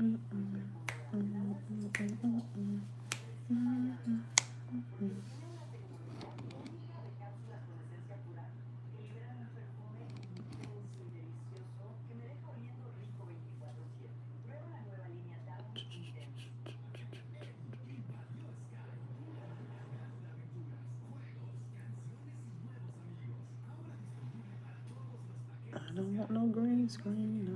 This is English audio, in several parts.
I don't want no green screen. No.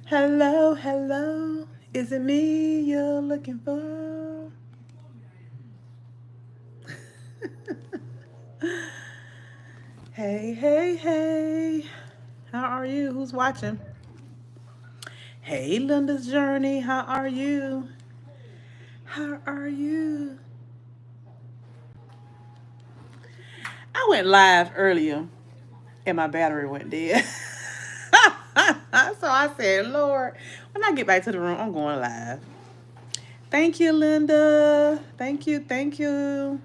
Hello, hello. Is it me you're looking for? Hey, hey, hey. How are you? Who's watching? Hey, Linda's Journey. How are you? How are you? I went live earlier and my battery went dead. So I said, Lord, when I get back to the room, I'm going live. Thank you, Linda. Thank you, thank you.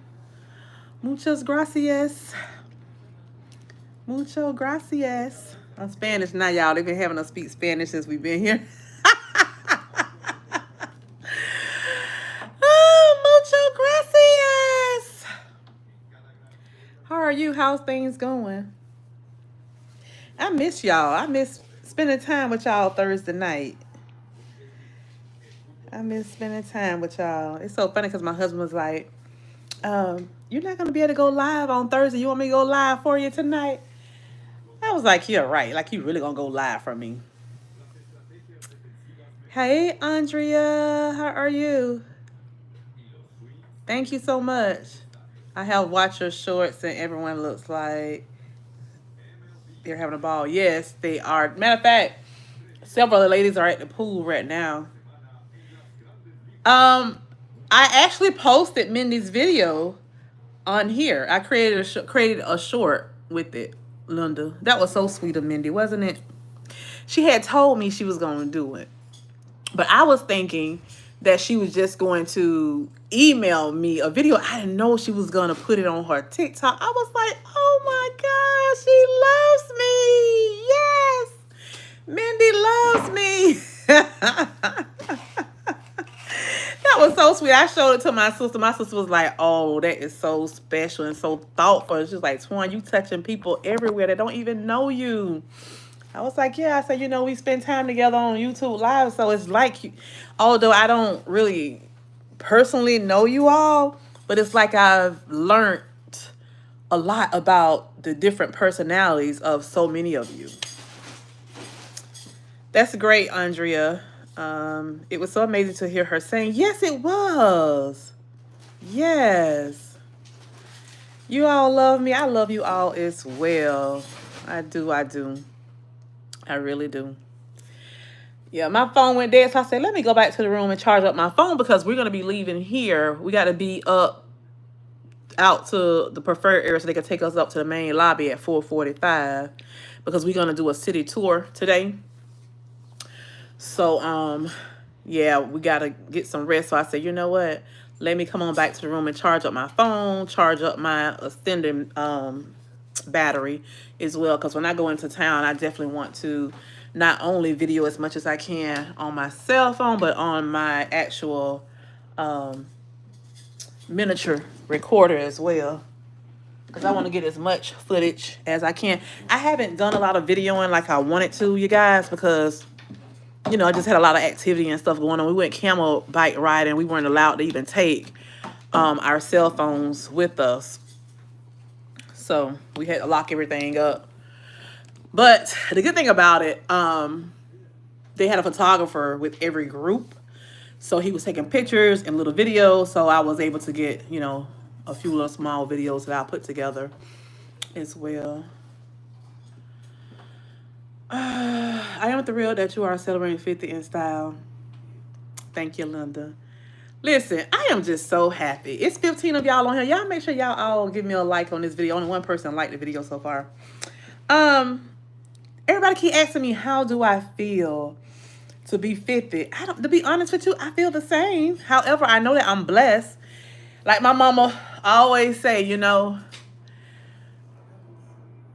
Muchas gracias. Mucho gracias. I'm Spanish now, y'all. They've been having us speak Spanish since we've been here. Oh, mucho gracias. How are you? How's things going? I miss y'all. I miss spending time with y'all Thursday night. I miss spending time with y'all. It's so funny because my husband was like, you're not going to be able to go live on Thursday. You want me to go live for you tonight? I was like, you're right. Like, you really going to go live for me. Hey, Andrea. How are you? Thank you so much. I have watched your shorts and everyone looks like they're having a ball. Yes, they are. Matter of fact, several of the ladies are at the pool right now. I actually posted Mindy's video on here. I created a short with it, Linda. That was so sweet of Mindy, wasn't it? She had told me she was going to do it. But I was thinking that she was just going to email me a video. I didn't know she was going to put it on her TikTok. I was like, oh my gosh, she loves me. Yes. Mindy loves me. That was so sweet. I showed it to my sister. My sister was like, oh, that is so special and so thoughtful. She's like, Twaun, you touching people everywhere that don't even know you. I was like, yeah. I said, we spend time together on YouTube Live. So it's like, although I don't really personally know you all, but it's like I've learned a lot about the different personalities of so many of you. That's great, Andrea. It was so amazing to hear her saying, yes, it was. Yes. You all love me. I love you all as well. I do. I really do. Yeah, my phone went dead, so I said, let me go back to the room and charge up my phone because we're going to be leaving here. We got to be up out to the preferred area so they can take us up to the main lobby at 4:45 because we're going to do a city tour today. So, yeah, we got to get some rest. So I said, you know what? Let me come on back to the room and charge up my phone, charge up my extended battery as well. Because when I go into town, I definitely want to not only video as much as I can on my cell phone, but on my actual miniature recorder as well. Because I want to get as much footage as I can. I haven't done a lot of videoing like I wanted to, you guys, because I just had a lot of activity and stuff going on. We went camel bike riding. We weren't allowed to even take our cell phones with us. So we had to lock everything up. But the good thing about it, they had a photographer with every group. So he was taking pictures and little videos. So I was able to get, a few little small videos that I put together as well. I am thrilled that you are celebrating 50 in style. Thank you, Linda. Listen, I am just so happy. It's 15 of y'all on here. Y'all make sure y'all all give me a like on this video. Only one person liked the video so far. Everybody keep asking me, how do I feel to be 50? To be honest with you, I feel the same. However, I know that I'm blessed. Like my mama always say,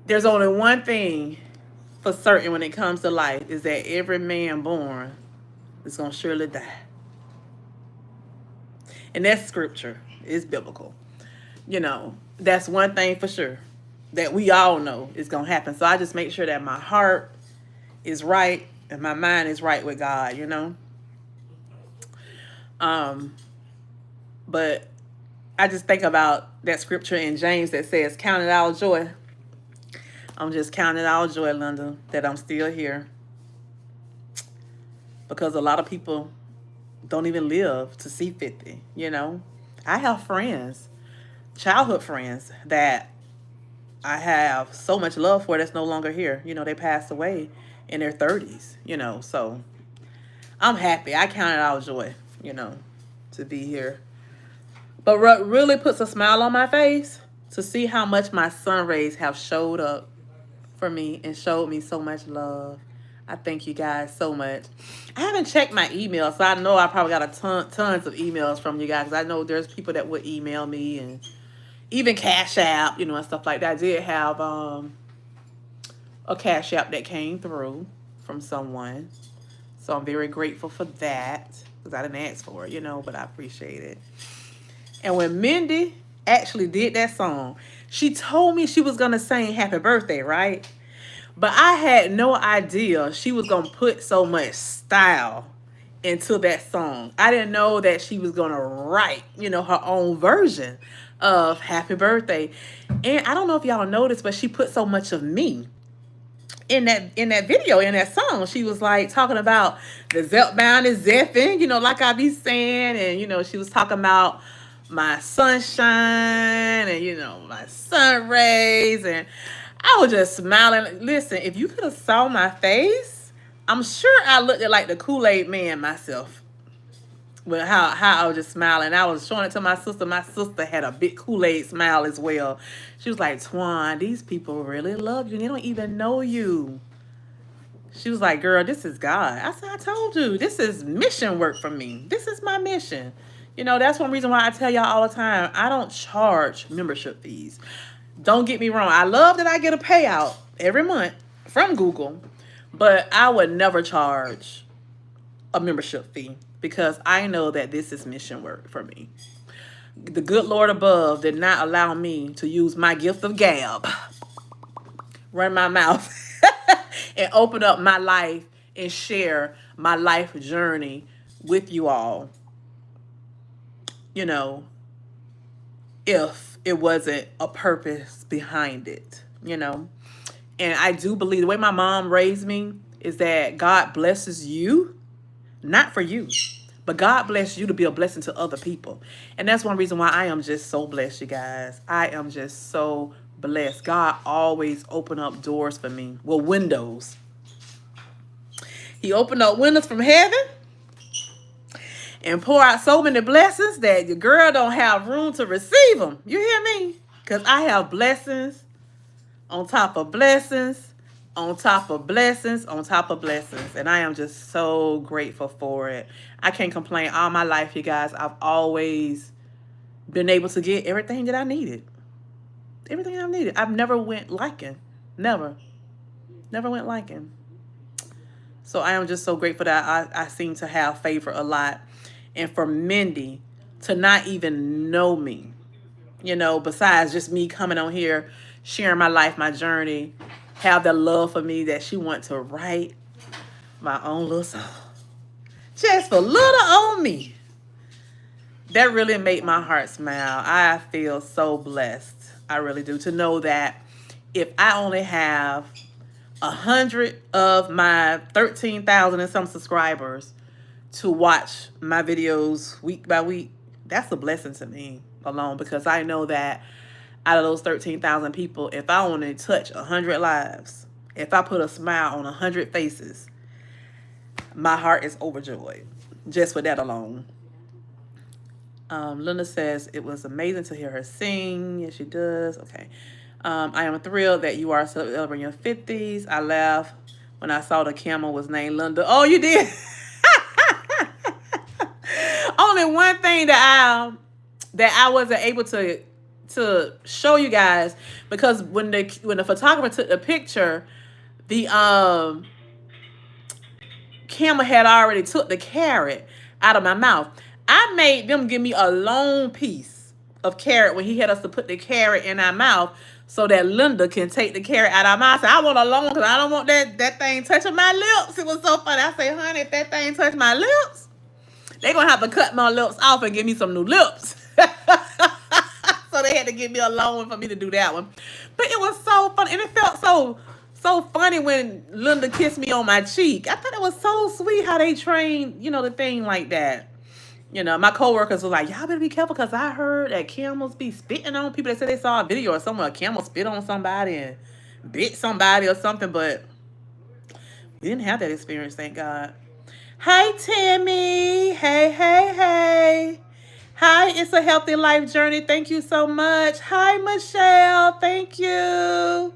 There's only one thing for certain when it comes to life is that every man born is going to surely die. And that's scripture. It's biblical. You know, that's one thing for sure that we all know is going to happen. So I just make sure that my heart is right and my mind is right with God, you know. But I just think about that scripture in James that says, count it all joy. I'm just counting it all joy, Linda, that I'm still here. Because a lot of people don't even live to see 50, you know. I have friends, childhood friends, that I have so much love for that's no longer here. You know, they passed away in their 30s, you know. So I'm happy. I count it all joy, you know, to be here. But what really puts a smile on my face, to see how much my sun rays have showed up for me and showed me so much love. I thank you guys so much. I haven't checked my email, so I know I probably got tons of emails from you guys. I know there's people that would email me and even Cash App, you know, and stuff like that. I did have a Cash App that came through from someone. So I'm very grateful for that because I didn't ask for it, you know, but I appreciate it. And when Mindy actually did that song, she told me she was going to sing Happy Birthday, right? But I had no idea she was going to put so much style into that song. I didn't know that she was going to write, you know, her own version of Happy Birthday. And I don't know if y'all noticed, but she put so much of me in that video, in that song. She was like talking about the Zepbound is Zepping, you know, like I be saying. And, you know, she was talking about my sunshine and, you know, my sun rays. And I was just smiling. Listen, if you could have saw my face, I'm sure I looked like the Kool-Aid man myself. With how I was just smiling. I was showing it to my sister. My sister had a big Kool-Aid smile as well. She was like, Twaun, these people really love you. They don't even know you. She was like, girl, this is God. I said, I told you, this is mission work for me. This is my mission. You know, that's one reason why I tell y'all all the time, I don't charge membership fees. Don't get me wrong. I love that I get a payout every month from Google, but I would never charge a membership fee because I know that this is mission work for me. The good Lord above did not allow me to use my gift of gab, run my mouth, and open up my life and share my life journey with you all. You know, if it wasn't a purpose behind it, you know. And I do believe the way my mom raised me is that God blesses you, not for you, but God bless you to be a blessing to other people. And that's one reason why I am just so blessed, you guys. I am just so blessed. God always opened up doors for me. Well, windows. He opened up windows from heaven and pour out so many blessings that your girl don't have room to receive them. You hear me? Because I have blessings on top of blessings, on top of blessings, on top of blessings. And I am just so grateful for it. I can't complain. All my life, you guys, I've always been able to get everything that I needed. Everything I needed. I've never went lacking. Never. Never went lacking. So I am just so grateful that I seem to have favor a lot. And for Mindy to not even know me, you know, besides just me coming on here, sharing my life, my journey, have the love for me that she want to write my own little song. Just for little old me. That really made my heart smile. I feel so blessed. I really do. To know that if I only have 100 of my 13,000 and some subscribers to watch my videos week by week, that's a blessing to me alone, because I know that out of those 13,000 people, if I only touch 100 lives, if I put a smile on 100 faces, my heart is overjoyed just for that alone. Linda says, it was amazing to hear her sing. Yes, she does. Okay. I am thrilled that you are celebrating your 50s. I laughed when I saw the camel was named Linda. Oh, you did? Only one thing that I wasn't able to to show you guys, because when the photographer took the picture, the Camel had already took the carrot out of my mouth. I made them give me a long piece of carrot when he had us to put the carrot in our mouth so that Linda can take the carrot out of our mouth. I said, I want a long, because I don't want that thing touching my lips. It was so funny. I say, honey, if that thing touch my lips, they're going to have to cut my lips off and give me some new lips. So they had to give me a long one for me to do that one. But it was so funny. And it felt so funny when Linda kissed me on my cheek. I thought it was so sweet how they trained, you know, the thing like that. You know, my coworkers were like, y'all better be careful, because I heard that camels be spitting on people. They said they saw a video or somewhere a camel spit on somebody and bit somebody or something, but we didn't have that experience, thank God. Hi, Tammy. Hey. Hi, it's a healthy life journey. Thank you so much. Hi, Michelle. Thank you.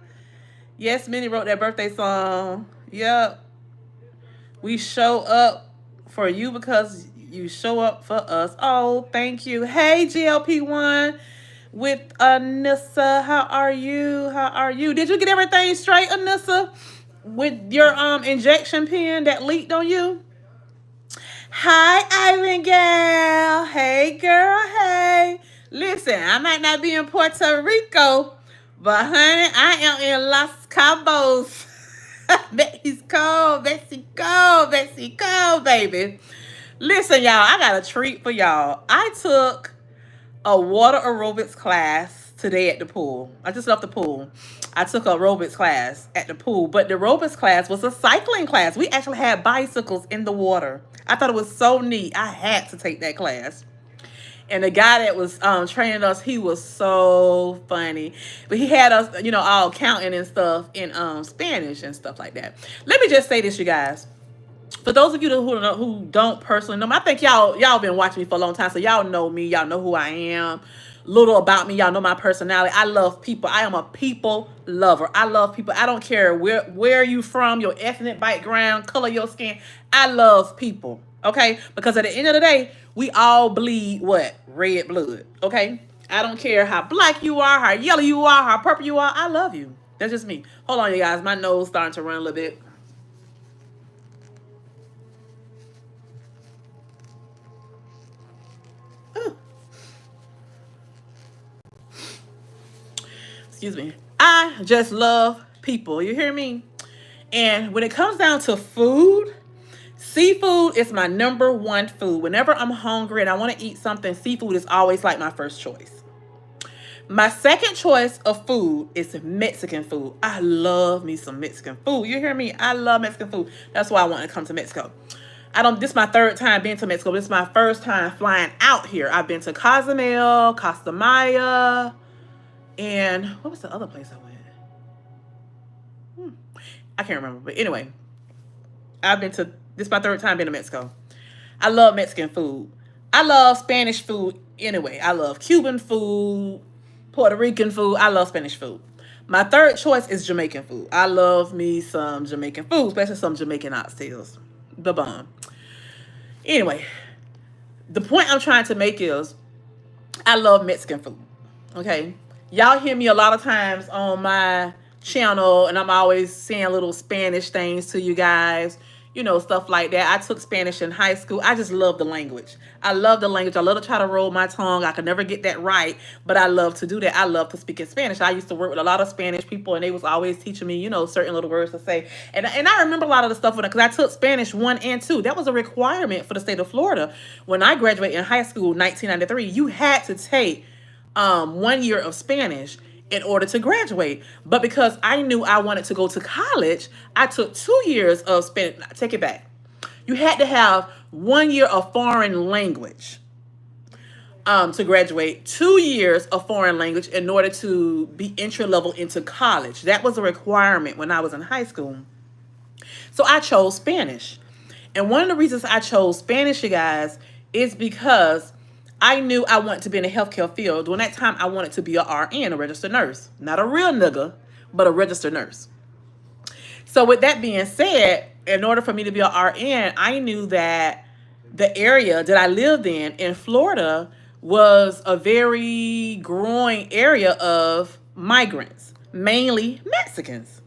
Yes, Minnie wrote that birthday song. Yep. We show up for you because you show up for us. Oh, thank you. Hey, GLP-1 with Anissa. How are you? How are you? Did you get everything straight, Anissa, with your injection pen that leaked on you? Hi, Island Gal. Hey, girl. Hey. Listen, I might not be in Puerto Rico, but honey, I am in Los Cabos. Mexico, baby. Listen, y'all, I got a treat for y'all. I took a water aerobics class today at the pool. I just left the pool. I took a aerobics class at the pool, but the aerobics class was a cycling class. We actually had bicycles in the water. I thought it was so neat. I had to take that class. And the guy that was training us, he was so funny. But he had us, you know, all counting and stuff in Spanish and stuff like that. Let me just say this, you guys. For those of you who don't personally know me, I think y'all been watching me for a long time, so y'all know me. Y'all know who I am. Little about me. Y'all know my personality. I love people. I am a people lover. I love people. I don't care where you from, your ethnic background, color your skin. I love people. Okay? Because at the end of the day, we all bleed what? Red blood. Okay? I don't care how black you are, how yellow you are, how purple you are. I love you. That's just me. Hold on, you guys. My nose starting to run a little bit. Excuse me. I just love people. You hear me? And when it comes down to food, seafood is my #1 food. Whenever I'm hungry and I want to eat something, seafood is always like my first choice. My second choice of food is Mexican food. I love me some Mexican food. You hear me? I love Mexican food. That's why I want to come to Mexico. This is my third time being to Mexico. This is my first time flying out here. I've been to Cozumel, Costa Maya, and what was the other place I went? I can't remember. But anyway, this is my third time being to Mexico. I love Mexican food. I love Spanish food anyway. I love Cuban food, Puerto Rican food. I love Spanish food. My third choice is Jamaican food. I love me some Jamaican food, especially some Jamaican oxtails. The bomb. Anyway, the point I'm trying to make is I love Mexican food. Okay? Y'all hear me a lot of times on my channel, and I'm always saying little Spanish things to you guys, you know, stuff like that. I took Spanish in high school. I just love the language. I love the language. I love to try to roll my tongue. I could never get that right, but I love to do that. I love to speak in Spanish. I used to work with a lot of Spanish people, and they was always teaching me, you know, certain little words to say. And I remember a lot of the stuff because I took Spanish 1 and 2. That was a requirement for the state of Florida. When I graduated in high school, 1993, you had to take 1 year of Spanish in order to graduate. But because I knew I wanted to go to college, I took 2 years of Spanish. Take it back. You had to have 1 year of foreign language to graduate, 2 years of foreign language in order to be entry level into college. That was a requirement when I was in high school. So I chose Spanish. And one of the reasons I chose Spanish, you guys, is because I knew I wanted to be in the healthcare field. During that time, I wanted to be a RN, a registered nurse. Not a real nigga, but a registered nurse. So with that being said, in order for me to be a RN, I knew that the area that I lived in Florida, was a very growing area of migrants, mainly Mexicans.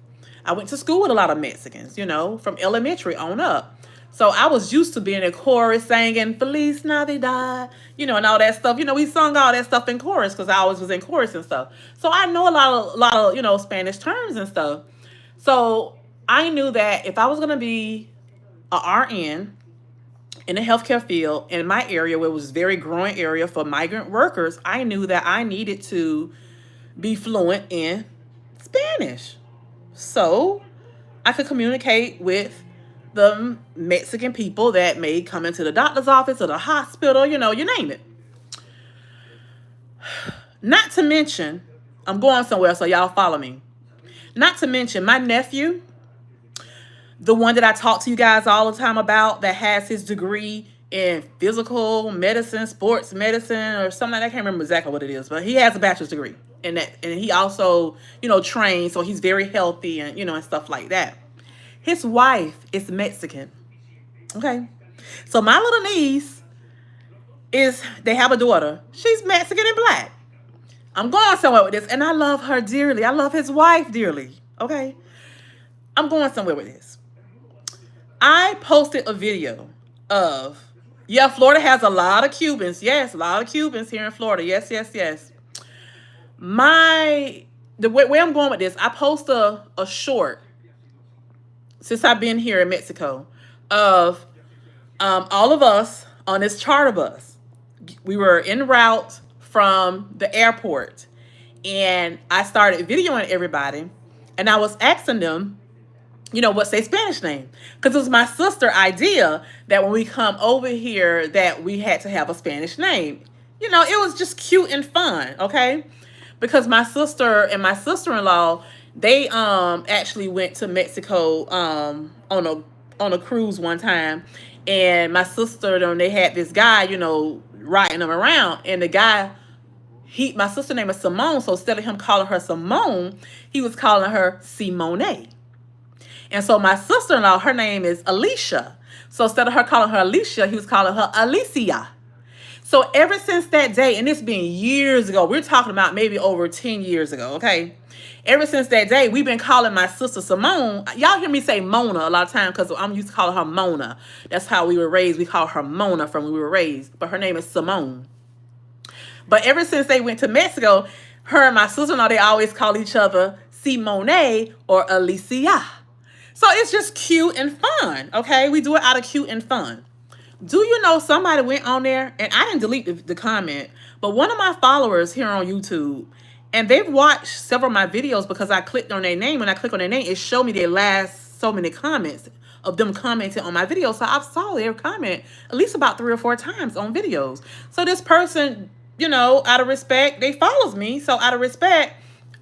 I went to school with a lot of Mexicans, you know, from elementary on up. So I was used to being in chorus singing Feliz Navidad, you know, and all that stuff. You know, we sung all that stuff in chorus because I always was in chorus and stuff. So I know a lot of, you know, Spanish terms and stuff. So I knew that if I was gonna be a RN in the healthcare field in my area, where it was a very growing area for migrant workers, I knew that I needed to be fluent in Spanish so I could communicate with the Mexican people that may come into the doctor's office or the hospital, you know, you name it. Not to mention, I'm going somewhere, so y'all follow me. Not to mention my nephew, the one that I talk to you guys all the time about, that has his degree in physical medicine, sports medicine, or something like that. I can't remember exactly what it is, but he has a bachelor's degree in that, and he also, you know, trains, so he's very healthy and, you know, and stuff like that. His wife is Mexican. Okay. So my little niece they have a daughter. She's Mexican and black. I'm going somewhere with this, and I love her dearly. I love his wife dearly. Okay. I'm going somewhere with this. I posted a video of, yeah, Florida has a lot of Cubans. Yes, a lot of Cubans here in Florida. Yes, yes, yes. The way I'm going with this, I post a short since I've been here in Mexico of all of us on this charter bus. We were en route from the airport, and I started videoing everybody, and I was asking them, you know, what's their Spanish name? Because it was my sister's idea that when we come over here that we had to have a Spanish name. You know, it was just cute and fun, okay? Because my sister and my sister-in-law, they actually went to Mexico on a cruise one time, and my sister, they had this guy, you know, riding them around, and the guy, my sister name is Simone, so instead of him calling her Simone, he was calling her Simone. And so my sister-in-law, her name is Alicia. So instead of her calling her Alicia, he was calling her Alicia. So ever since that day, and it's been years ago, we're talking about maybe over 10 years ago, okay? Ever since that day, we've been calling my sister Simone. Y'all hear me say Mona a lot of times because I'm used to calling her Mona. That's how we were raised. We call her Mona from when we were raised. But her name is Simone. But ever since they went to Mexico, her and my sister-in-law, they always call each other Simone or Alicia. So it's just cute and fun, okay? We do it out of cute and fun. Do you know somebody went on there, and I didn't delete the comment, but one of my followers here on YouTube, and they've watched several of my videos because I clicked on their name. When I click on their name, it showed me their last so many comments of them commenting on my video. So I saw their comment at least about 3 or 4 times on videos. So this person, you know, out of respect, they follows me. So out of respect,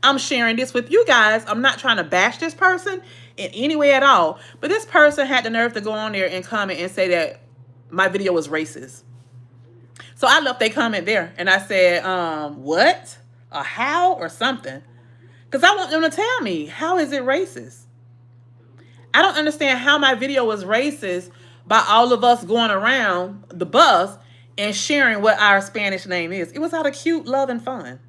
I'm sharing this with you guys. I'm not trying to bash this person in any way at all. But this person had the nerve to go on there and comment and say that my video was racist. So I left a comment there. And I said, what? Or how? Or something. Because I want them to tell me, how is it racist? I don't understand how my video was racist by all of us going around the bus and sharing what our Spanish name is. It was out of cute love and fun.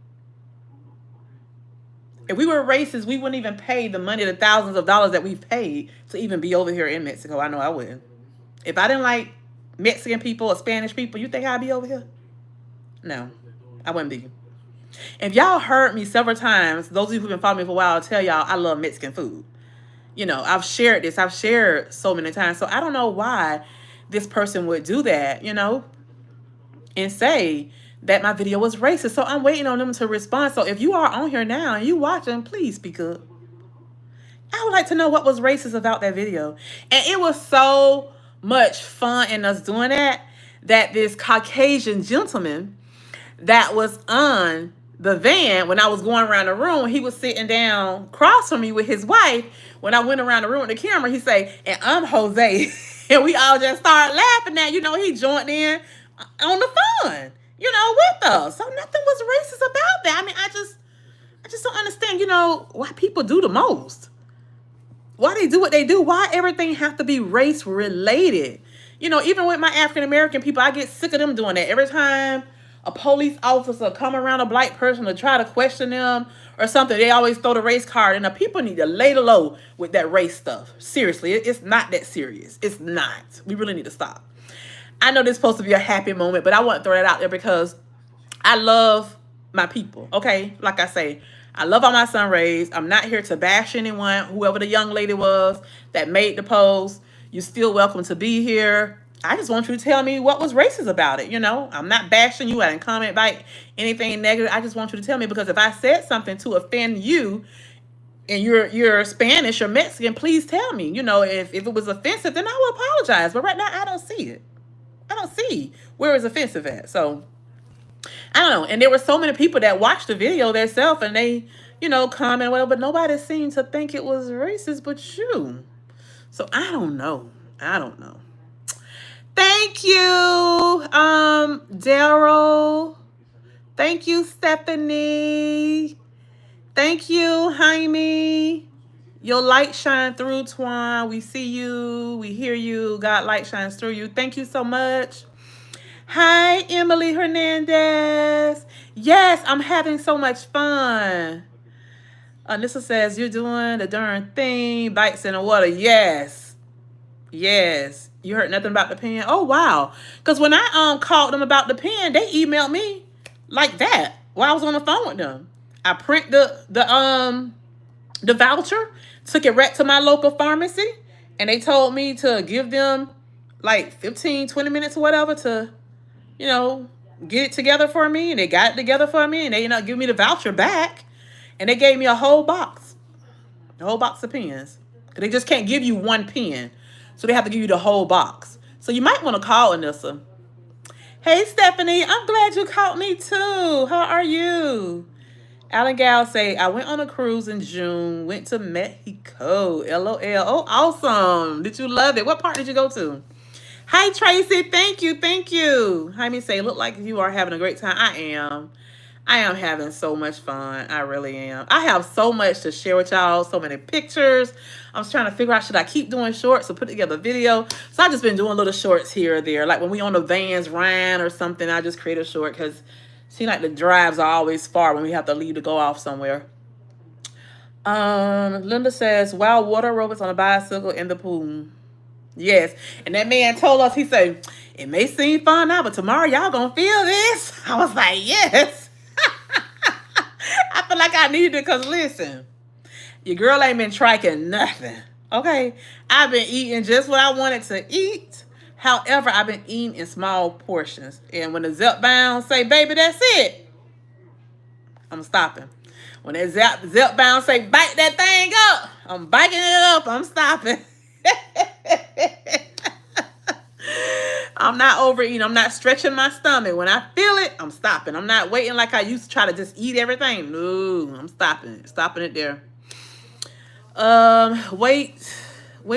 If we were racist, we wouldn't even pay the money, the thousands of dollars that we've paid to even be over here in Mexico. I know I wouldn't. If I didn't like Mexican people or Spanish people, you think I'd be over here? No, I wouldn't be. If y'all heard me several times, those of you who've been following me for a while, I'll tell y'all I love Mexican food. You know, I've shared this. I've shared so many times. So I don't know why this person would do that, you know, and say that my video was racist. So I'm waiting on them to respond. So if you are on here now and you watching, please speak up. I would like to know what was racist about that video. And it was so much fun in us doing that this Caucasian gentleman that was on the van when I was going around the room, he was sitting down across from me with his wife. When I went around the room with the camera, he say, and I'm Jose. And we all just started laughing at, you know, he joined in on the fun, you know, with us. So nothing was racist about that. I mean, I just don't understand, you know, why people do the most. Why they do what they do. Why everything have to be race related. You know, even with my African American people, I get sick of them doing that. Every time a police officer come around a black person to try to question them or something, they always throw the race card. And the people need to lay the low with that race stuff. Seriously, it's not that serious. It's not. We really need to stop. I know this is supposed to be a happy moment, but I want to throw that out there because I love my people, okay? Like I say, I love all my sun rays. I'm not here to bash anyone. Whoever the young lady was that made the post, you're still welcome to be here. I just want you to tell me what was racist about it, you know? I'm not bashing you. I didn't comment by anything negative. I just want you to tell me, because if I said something to offend you and you're Spanish or Mexican, please tell me. You know, if it was offensive, then I will apologize. But right now, I don't see it. I don't see where it's offensive at. So I don't know. And there were so many people that watched the video themselves and they, you know, comment, well, but nobody seemed to think it was racist but you. So I don't know. I don't know. Thank you, Daryl. Thank you, Stephanie. Thank you, Jaime. Your light shine through, Twaun. We see you. We hear you. God light shines through you. Thank you so much. Hi, Emily Hernandez. Yes, I'm having so much fun. Anissa says, you're doing the darn thing. Bites in the water. Yes. Yes. You heard nothing about the pen? Oh, wow. Because when I called them about the pen, they emailed me like that while I was on the phone with them. I print the voucher, took it right to my local pharmacy, and they told me to give them like 15, 20 minutes or whatever to, you know, get it together for me. And they got it together for me, and they ended up giving me the voucher back. And they gave me a whole box of pens. Because they just can't give you one pen. So they have to give you the whole box. So you might want to call Anissa. Hey, Stephanie, I'm glad you called me too. How are you? Alan Gal say, I went on a cruise in June. Went to Mexico. LOL. Oh, awesome. Did you love it? What part did you go to? Hi, Tracy. Thank you. Thank you. Jaime say, look like you are having a great time. I am. I am having so much fun. I really am. I have so much to share with y'all. So many pictures. I was trying to figure out, should I keep doing shorts or put together a video? So I just been doing little shorts here or there. Like when we on the Vans ride or something, I just create a short because it seems like the drives are always far when we have to leave to go off somewhere. Linda says, wow, water aerobics on a bicycle in the pool. Yes. And that man told us, he said, it may seem fun now, but tomorrow y'all gonna feel this. I was like, yes. I feel like I need it because, listen, your girl ain't been triking nothing, okay? I've been eating just what I wanted to eat. However, I've been eating in small portions. And when the Zepbound say, baby, that's it, I'm stopping. When that Zepbound say, bite that thing up, I'm biting it up, I'm stopping. I'm not overeating. I'm not stretching my stomach. When I feel it, I'm stopping. I'm not waiting like I used to try to just eat everything. No, I'm stopping. Stopping it there. Wait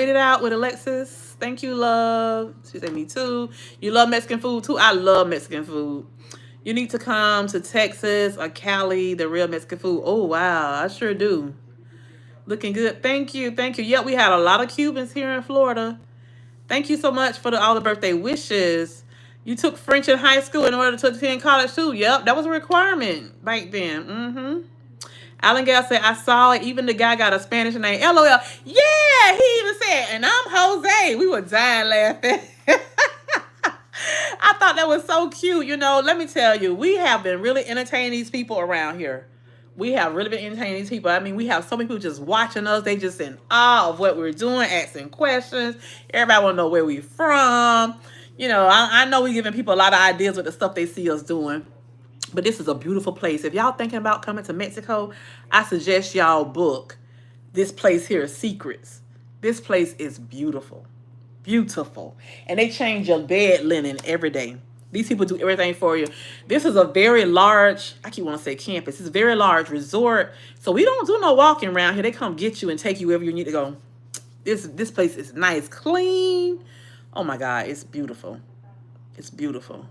it out with Alexis. Thank you, love. She said, me too. You love Mexican food too? I love Mexican food. You need to come to Texas or Cali, the real Mexican food. Oh, wow. I sure do. Looking good. Thank you. Thank you. Yep, we had a lot of Cubans here in Florida. Thank you so much for all the birthday wishes. You took French in high school in order to attend college too. Yep, that was a requirement back then. Alan Gale said, I saw it. Even the guy got a Spanish name. LOL. Yeah, he even said, and I'm Jose. We were dying laughing. I thought that was so cute. You know, let me tell you, we have been really entertaining these people around here. We have really been entertaining these people. I mean, we have so many people just watching us. They just in awe of what we're doing, asking questions. Everybody want to know where we're from. You know, I know we're giving people a lot of ideas with the stuff they see us doing. But this is a beautiful place. If y'all thinking about coming to Mexico, I suggest y'all book this place here, Secrets. This place is beautiful. Beautiful. And they change your bed linen every day. These people do everything for you. This is a very large, I keep wanting to say campus. It's a very large resort. So we don't do no walking around here. They come get you and take you wherever you need to go. This place is nice, clean. Oh my God, it's beautiful. It's beautiful.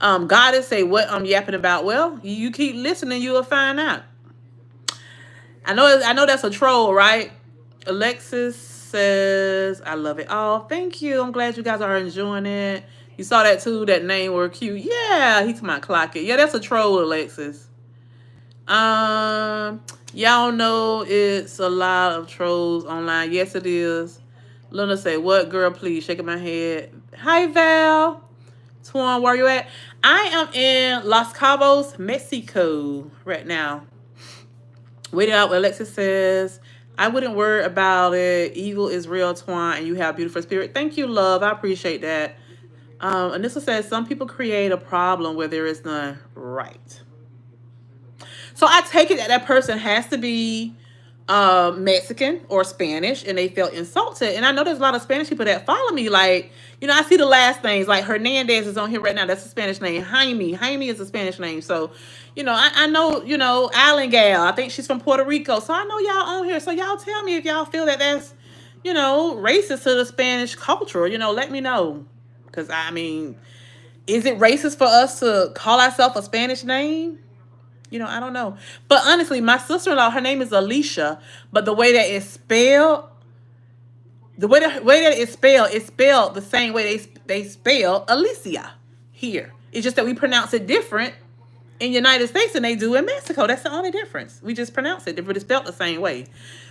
Goddess say, what I'm yapping about? Well, you keep listening, you'll find out. I know that's a troll, right? Alexis says, I love it all. Thank you. I'm glad you guys are enjoying it. You saw that too? That name were cute. Yeah, he's my clock it. Yeah, that's a troll, Alexis. Y'all know it's a lot of trolls online. Yes, it is. Luna say, what girl, please? Shaking my head. Hi, Val. Twaun, where you at? I am in Los Cabos, Mexico right now. Waiting out what Alexis says. I wouldn't worry about it. Evil is real, Twaun, and you have beautiful spirit. Thank you, love. I appreciate that. Anissa says, some people create a problem where there is none. Right. So I take it that that person has to be Mexican or Spanish, and they felt insulted. And I know there's a lot of Spanish people that follow me. Like, you know, I see the last names. Like Hernandez is on here right now. That's a Spanish name. Jaime is a Spanish name. So, you know, I know, you know, Allen Gal. I think she's from Puerto Rico. So I know y'all on here. So y'all tell me if y'all feel that that's, you know, racist to the Spanish culture. You know, let me know. Because, I mean, is it racist for us to call ourselves a Spanish name? You know, I don't know. But honestly, my sister-in-law, her name is Alicia, but the way that it's spelled, it's spelled the same way they spell Alicia here. It's just that we pronounce it different in the United States than they do in Mexico. That's the only difference. We just pronounce it, but it's spelled the same way.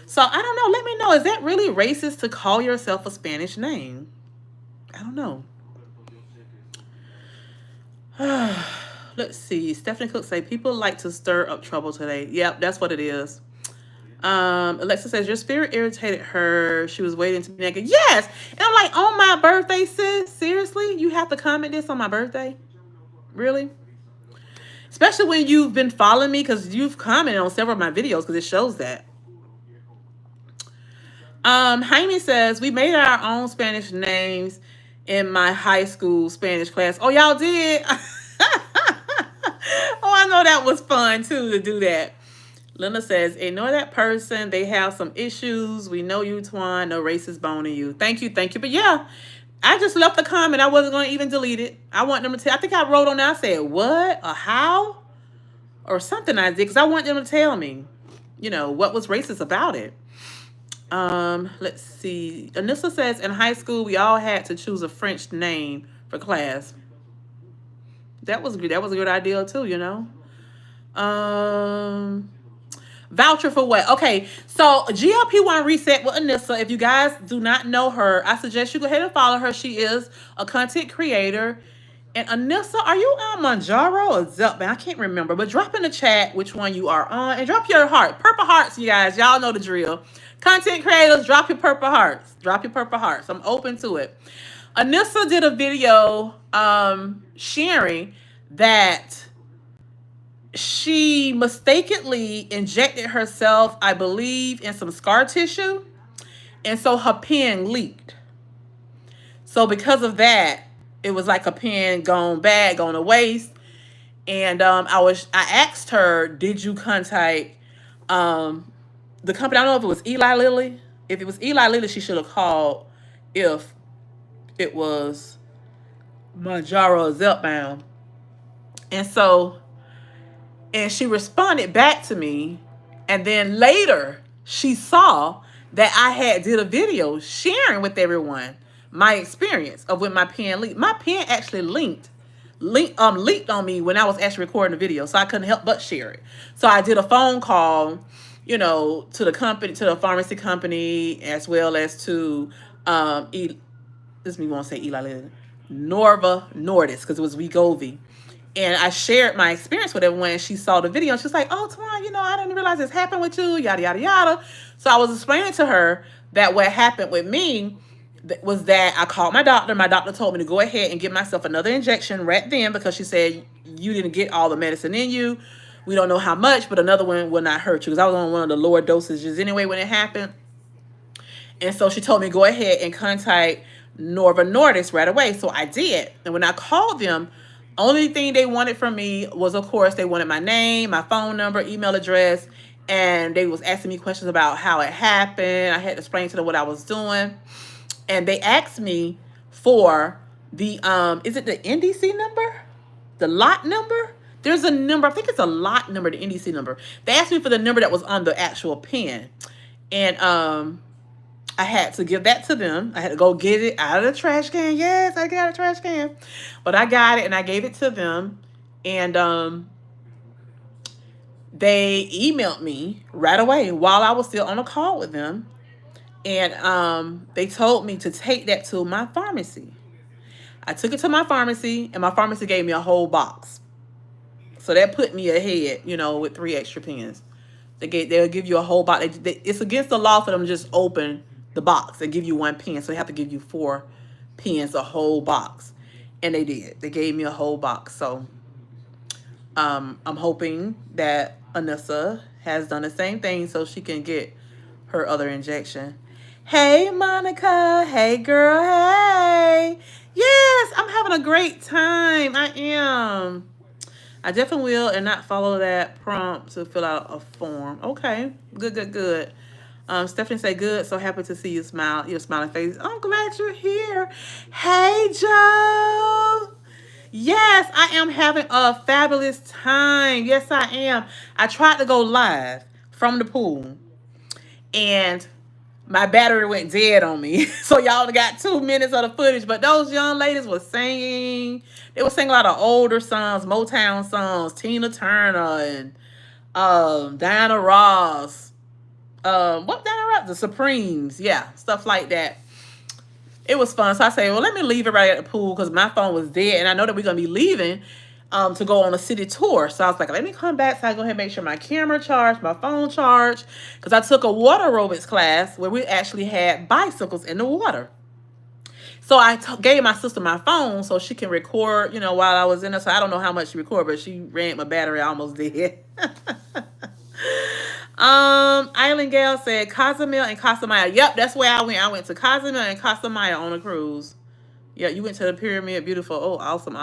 So I don't know. Let me know. Is that really racist to call yourself a Spanish name? I don't know. Let's see. Stephanie Cook say, people like to stir up trouble today. Yep, that's what it is. Alexa says, your spirit irritated her. She was waiting to be naked. Yes! And I'm like, on my birthday, sis? Seriously? You have to comment this on my birthday? Really? Especially when you've been following me, because you've commented on several of my videos, because it shows that. Jaime says, we made our own Spanish names in my high school Spanish class. Oh, y'all did? Oh, I know that was fun, too, to do that. Linda says, ignore that person. They have some issues. We know you, Twaun. No racist bone in you. Thank you, thank you. But, yeah, I just left the comment. I wasn't going to even delete it. I want them to tell. I think I wrote on there. I said, what? Or how? Or something I did. Because I want them to tell me, you know, what was racist about it. Let's see. Anissa says, in high school, we all had to choose a French name for class. That was good. That was a good idea too, you know. Voucher for what? Okay, so GLP-1 Reset with Anissa. If you guys do not know her, I suggest you go ahead and follow her. She is a content creator. And Anissa, are you on Mounjaro or Zepbound? I can't remember, but drop in the chat which one you are on and drop your heart. Purple hearts, you guys. Y'all know the drill. Content creators, drop your purple hearts. Drop your purple hearts. I'm open to it. Anissa did a video sharing that she mistakenly injected herself, I believe, in some scar tissue. And so her pen leaked. So because of that, it was like a pen gone bad, gone to waste. And I asked her, did you contact the company? I don't know if it was Eli Lilly. If it was Eli Lilly, she should have called. If it was Mounjaro Zepbound. And so, and she responded back to me. And then later, she saw that I had did a video sharing with everyone my experience of when my pen leaked. My pen actually leaked on me when I was actually recording the video. So I couldn't help but share it. So I did a phone call, you know, to the company, to the pharmacy company, as well as to, this me won't say Eli Lilly, Norva Nordis, because it was Wegovy. And I shared my experience with her when she saw the video. And she was like, oh, Twaun, you know, I didn't realize this happened with you, yada, yada, yada. So I was explaining to her that what happened with me was that I called my doctor. My doctor told me to go ahead and give myself another injection right then, because she said, you didn't get all the medicine in you. We don't know how much, but another one will not hurt you, because I was on one of the lower dosages anyway when it happened. And so she told me, go ahead and contact Norva Nordis right away. So I did. And when I called them, only thing they wanted from me was, of course, they wanted my name, my phone number, email address, and they was asking me questions about how it happened. I had to explain to them what I was doing. And they asked me for the, is it the NDC number? The lot number? There's a number, I think it's a lot number, the NDC number. They asked me for the number that was on the actual pen. And I had to give that to them. I had to go get it out of the trash can. Yes, I got a trash can. But I got it and I gave it to them. And they emailed me right away while I was still on a call with them. And they told me to take that to my pharmacy. I took it to my pharmacy, and my pharmacy gave me a whole box. So that put me ahead, you know, with 3 extra pens. They'll give you a whole box. It's against the law for them to just open the box and give you 1 pen. So they have to give you 4 pens, a whole box. And they did. They gave me a whole box. So I'm hoping that Anissa has done the same thing so she can get her other injection. Hey, Monica. Hey, girl. Hey. Yes, I'm having a great time. I am. I definitely will, and not follow that prompt to fill out a form. Okay. Good. Stephanie say good. So happy to see you smile. Your smiling face. I'm glad you're here. Hey, Joe. Yes, I am having a fabulous time. Yes, I am. I tried to go live from the pool, and my battery went dead on me. So y'all got 2 minutes of the footage. But those young ladies were singing. They were singing a lot of older songs, Motown songs, Tina Turner and Diana Ross. What Diana Ross? The Supremes. Yeah, stuff like that. It was fun. So I say, well, let me leave it right at the pool because my phone was dead. And I know that we're going to be leaving to go on a city tour. So I was like, let me come back so I go ahead and make sure my camera charged, my phone charged. Because I took a water aerobics class where we actually had bicycles in the water. So I gave my sister my phone so she can record, you know, while I was in there. So I don't know how much she recorded, but she ran my battery almost dead. Island Gale said Cozumel and Costa Maya. Yep, that's where I went. I went to Cozumel and Costa Maya on a cruise. Yeah, you went to the Pyramid. Beautiful. Oh, awesome.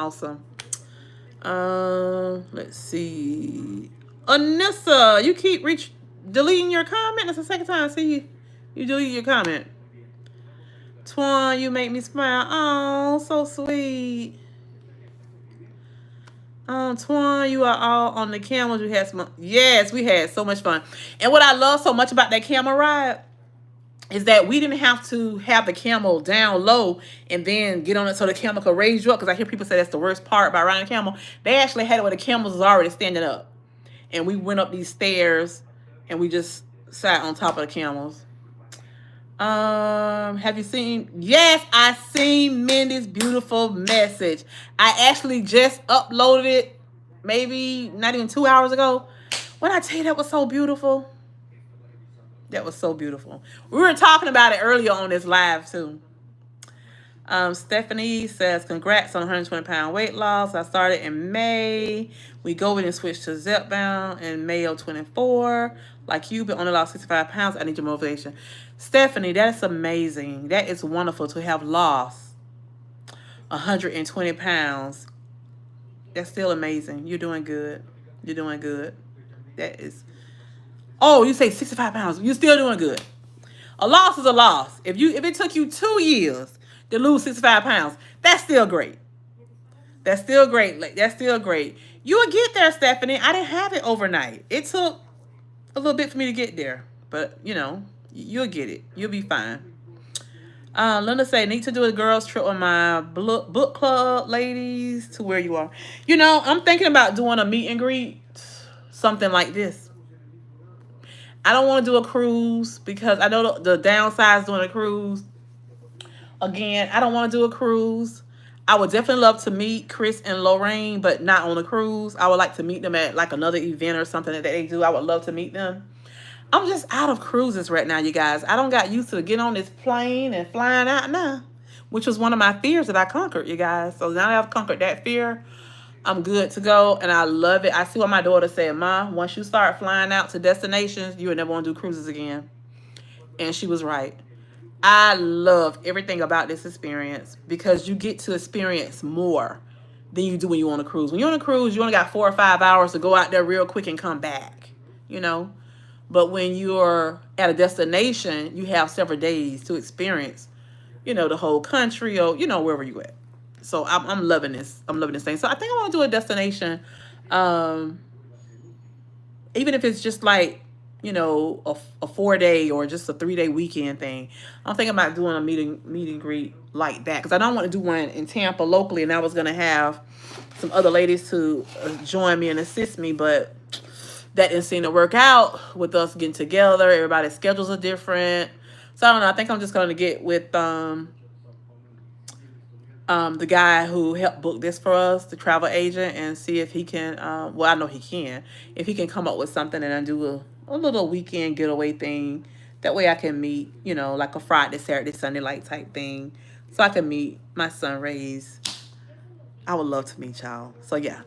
Let's see. Anissa, you keep deleting your comment. That's the second time I see you delete your comment. Twaun, you make me smile. Oh, so sweet. Twaun, you are all on the camels. We had yes, we had so much fun. And what I love so much about that camel ride is that we didn't have to have the camel down low and then get on it so the camel could raise you up. Because I hear people say that's the worst part about riding a camel. They actually had it where the camels was already standing up. And we went up these stairs and we just sat on top of the camels. Have you seen? Yes, I seen Mindy's beautiful message. I actually just uploaded it maybe not even 2 hours ago. When I tell you that was so beautiful. That was so beautiful. We were talking about it earlier on this live too. Stephanie says, congrats on 120-pound weight loss. I started in May. We go in and switch to Zepbound in May of 24. Like you, but only lost 65 pounds. I need your motivation. Stephanie, that's amazing. That is wonderful to have lost 120 pounds. That's still amazing. You're doing good. You're doing good. That is... Oh, you say 65 pounds. You're still doing good. A loss is a loss. If it took you 2 years to lose 65 pounds, that's still great. That's still great. Like, that's still great. You will get there, Stephanie. I didn't have it overnight. It took a little bit for me to get there. But, you know, you'll get it. You'll be fine. Linda say, need to do a girls trip with my book club ladies to where you are. You know, I'm thinking about doing a meet and greet. Something like this. I don't want to do a cruise because I know the downsides doing a cruise. Again, I don't want to do a cruise. I would definitely love to meet Chris and Lorraine, but not on a cruise. I would like to meet them at like another event or something that they do. I would love to meet them. I'm just out of cruises right now, you guys. I don't got used to getting on this plane and flying out now, which was one of my fears that I conquered, you guys. So now that I've conquered that fear, I'm good to go, and I love it. I see what my daughter said, Ma, once you start flying out to destinations, you will never want to do cruises again. And she was right. I love everything about this experience because you get to experience more than you do when you're on a cruise. When you're on a cruise, you only got 4 or 5 hours to go out there real quick and come back, you know. But when you're at a destination, you have several days to experience, you know, the whole country or, you know, wherever you at. So I'm loving this. I'm loving this thing. So I think I want to do a destination, even if it's just like you know, a 4-day or just a 3-day weekend thing. I'm thinking about doing a meet and greet like that, because I don't want to do one in Tampa locally, and I was gonna have some other ladies to join me and assist me, but that didn't seem to work out with us getting together. Everybody's schedules are different, so I don't know. I think I'm just gonna get with the guy who helped book this for us, the travel agent, and see if he can, well, I know he can, if he can come up with something and I do a little weekend getaway thing. That way I can meet, you know, like a Friday, Saturday, Sunday like type thing. So I can meet my son Ray's. I would love to meet y'all. So yeah,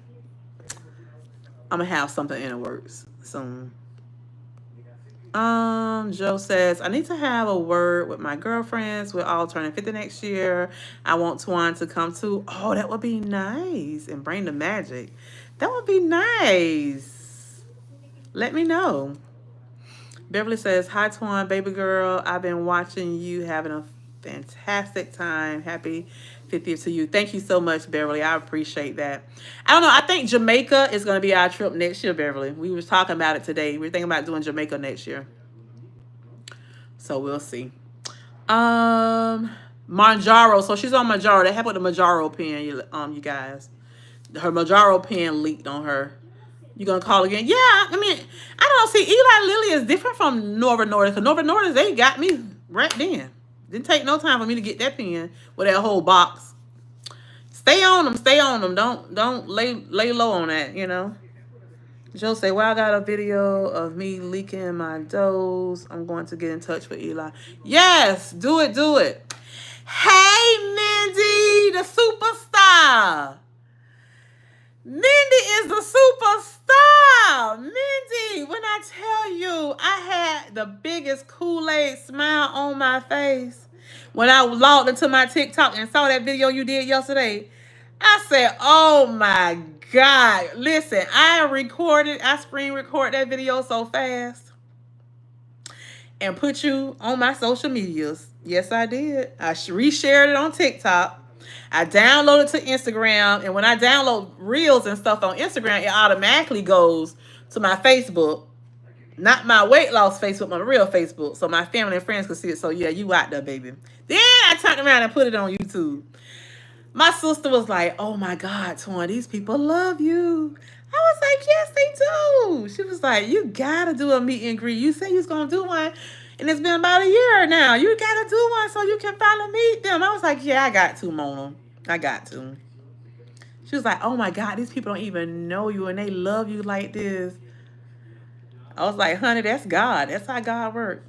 I'm gonna have something in the works soon. Joe says, I need to have a word with my girlfriends. We're all turning 50 next year. I want Twaun to come too. Oh, that would be nice. And bring the magic. That would be nice. Let me know. Beverly says, hi, Twaun, baby girl. I've been watching you having a fantastic time. Happy 50th to you. Thank you so much, Beverly. I appreciate that. I don't know. I think Jamaica is going to be our trip next year, Beverly. We were talking about it today. We were thinking about doing Jamaica next year. So we'll see. Mounjaro. So she's on Mounjaro. That happened with the Mounjaro pen, you guys. Her Mounjaro pen leaked on her. You gonna call again? Yeah, I mean, I don't see. Eli Lilly is different from Nova Nordisk. Because Nova Nordisk, they got me right then. Didn't take no time for me to get that pen with that whole box. Stay on them. Stay on them. Don't lay low on that, you know. Joe say, well, I got a video of me leaking my dose. I'm going to get in touch with Eli. Yes, do it, do it. Hey, Mindy, the superstar. Mindy is the superstar. Mindy, when I tell you, I had the biggest Kool-Aid smile on my face when I logged into my TikTok and saw that video you did yesterday. I said, oh my God. Listen, I screen record that video so fast and put you on my social medias. Yes, I did. I reshared it on TikTok. I downloaded to Instagram, and when I download reels and stuff on Instagram, it automatically goes to my Facebook. Not my weight loss Facebook, my real Facebook, so my family and friends could see it. So yeah, you out there, baby. Then I turned around and put it on YouTube. My sister was like, oh my God, Twaun, these people love you. I was like, yes, they do. She was like, you gotta do a meet and greet. You said you was gonna do one, and it's been about a year now. You gotta do one so you can finally meet them. I was like, yeah, I got to, Mona. I got to. She was like, oh my God, these people don't even know you and they love you like this. I was like, honey, that's God. That's how God works.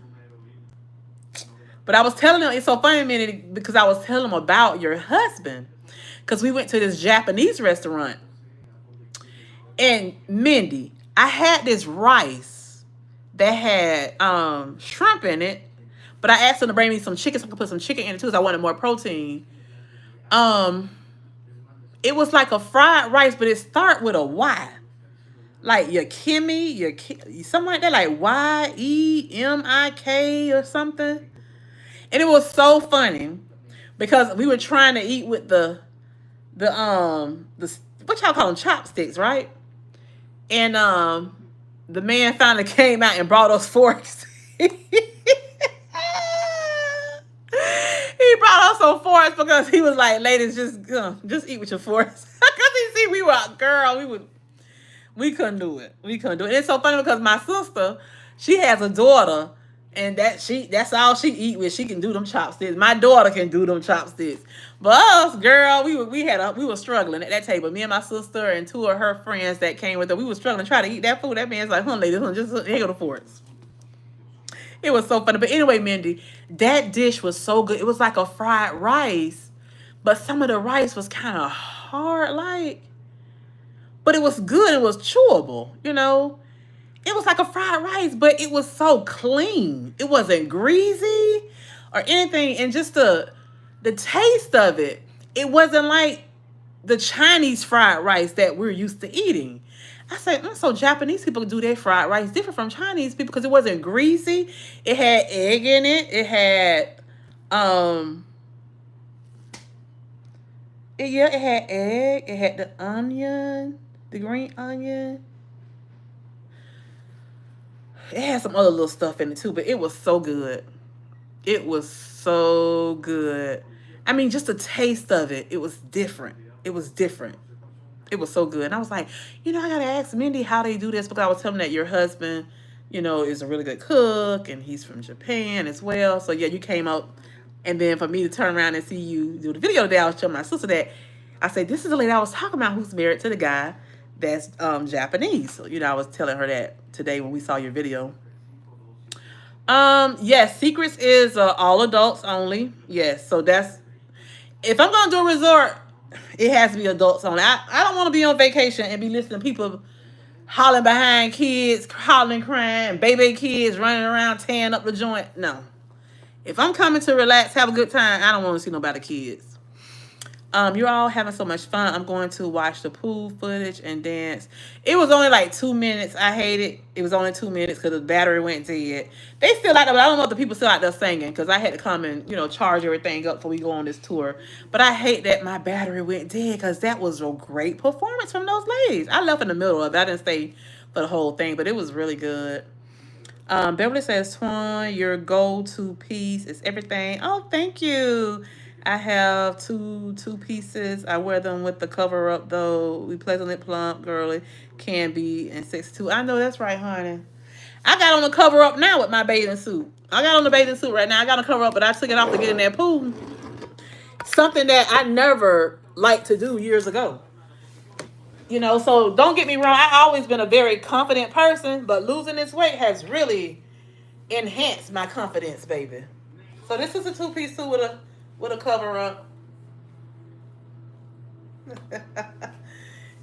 But I was telling them, it's so funny, minute, because I was telling them about your husband. Because we went to this Japanese restaurant. And Mindy, I had this rice that had shrimp in it. But I asked them to bring me some chicken so I could put some chicken in it too, because I wanted more protein. It was like a fried rice, but it started with a Y. Like Yakimi, something like that, like Yemik or something. And it was so funny because we were trying to eat with the what y'all call them, chopsticks, right? And the man finally came out and brought us forks. He brought us some forks because he was like, ladies, just eat with your forks. Because he see we were we couldn't do it. We couldn't do it. And it's so funny because my sister, she has a daughter, and that's all she eat with. She can do them chopsticks. My daughter can do them chopsticks. But us, girl, we were struggling at that table. Me and my sister and two of her friends that came with her, we were struggling trying to eat that food. That man's like, ladies, just here go the forks. It was so funny. But anyway, Mindy, that dish was so good. It was like a fried rice, but some of the rice was kind of hard, like. But it was good. It was chewable, you know. It was like a fried rice, but it was so clean. It wasn't greasy or anything. And just the taste of it, it wasn't like the Chinese fried rice that we're used to eating. I said, so Japanese people do their fried rice different from Chinese people because it wasn't greasy. It had egg in it. It had, it had egg. It had the onion. The green onion. It had some other little stuff in it too, but it was so good. It was so good. I mean, just the taste of it, it was different. It was different. It was so good. And I was like, I got to ask Mindy how they do this, because I was telling that your husband, is a really good cook, and he's from Japan as well. So, yeah, you came up. And then for me to turn around and see you do the video today, I was telling my sister that, I said, this is the lady I was talking about who's married to the guy that's Japanese. So, I was telling her that today when we saw your video. Yes, Secrets is all adults only. Yes, so that's, if I'm going to do a resort, it has to be adults only. I don't want to be on vacation and be listening to people hollering behind kids, hollering, crying, baby kids running around, tearing up the joint. No. If I'm coming to relax, have a good time, I don't want to see nobody kids. You're all having so much fun. I'm going to watch the pool footage and dance. It was only like 2 minutes. I hate it. It was only 2 minutes because the battery went dead. They still out there, but I don't know if the people still out there singing, because I had to come and, charge everything up before we go on this tour. But I hate that my battery went dead, because that was a great performance from those ladies. I left in the middle of it. I didn't stay for the whole thing, but it was really good. Beverly says, Twaun, your go-to piece is everything. Oh, thank you. I have two pieces. I wear them with the cover up, though. We pleasantly plump, girly, can be, and 62. I know that's right, honey. I got on the cover up now with my bathing suit. I got on the bathing suit right now. I got on the cover up, but I took it off to get in that pool. Something that I never liked to do years ago. So don't get me wrong. I've always been a very confident person, but losing this weight has really enhanced my confidence, baby. So this is a 2-piece suit with a cover up.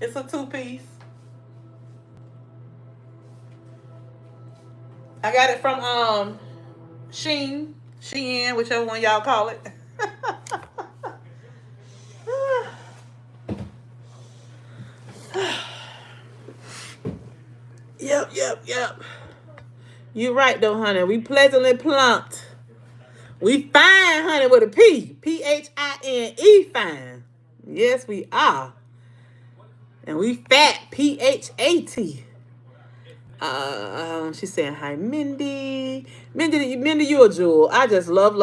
It's a 2-piece. I got it from Shein, whichever one y'all call it. Yep. You're right, though, honey. We pleasantly plumped. We fine, honey, with a P. P-H-I-N-E, fine. Yes, we are. And we fat, P-H-A-T. She's saying, hi, Mindy. Mindy, you a jewel. I just love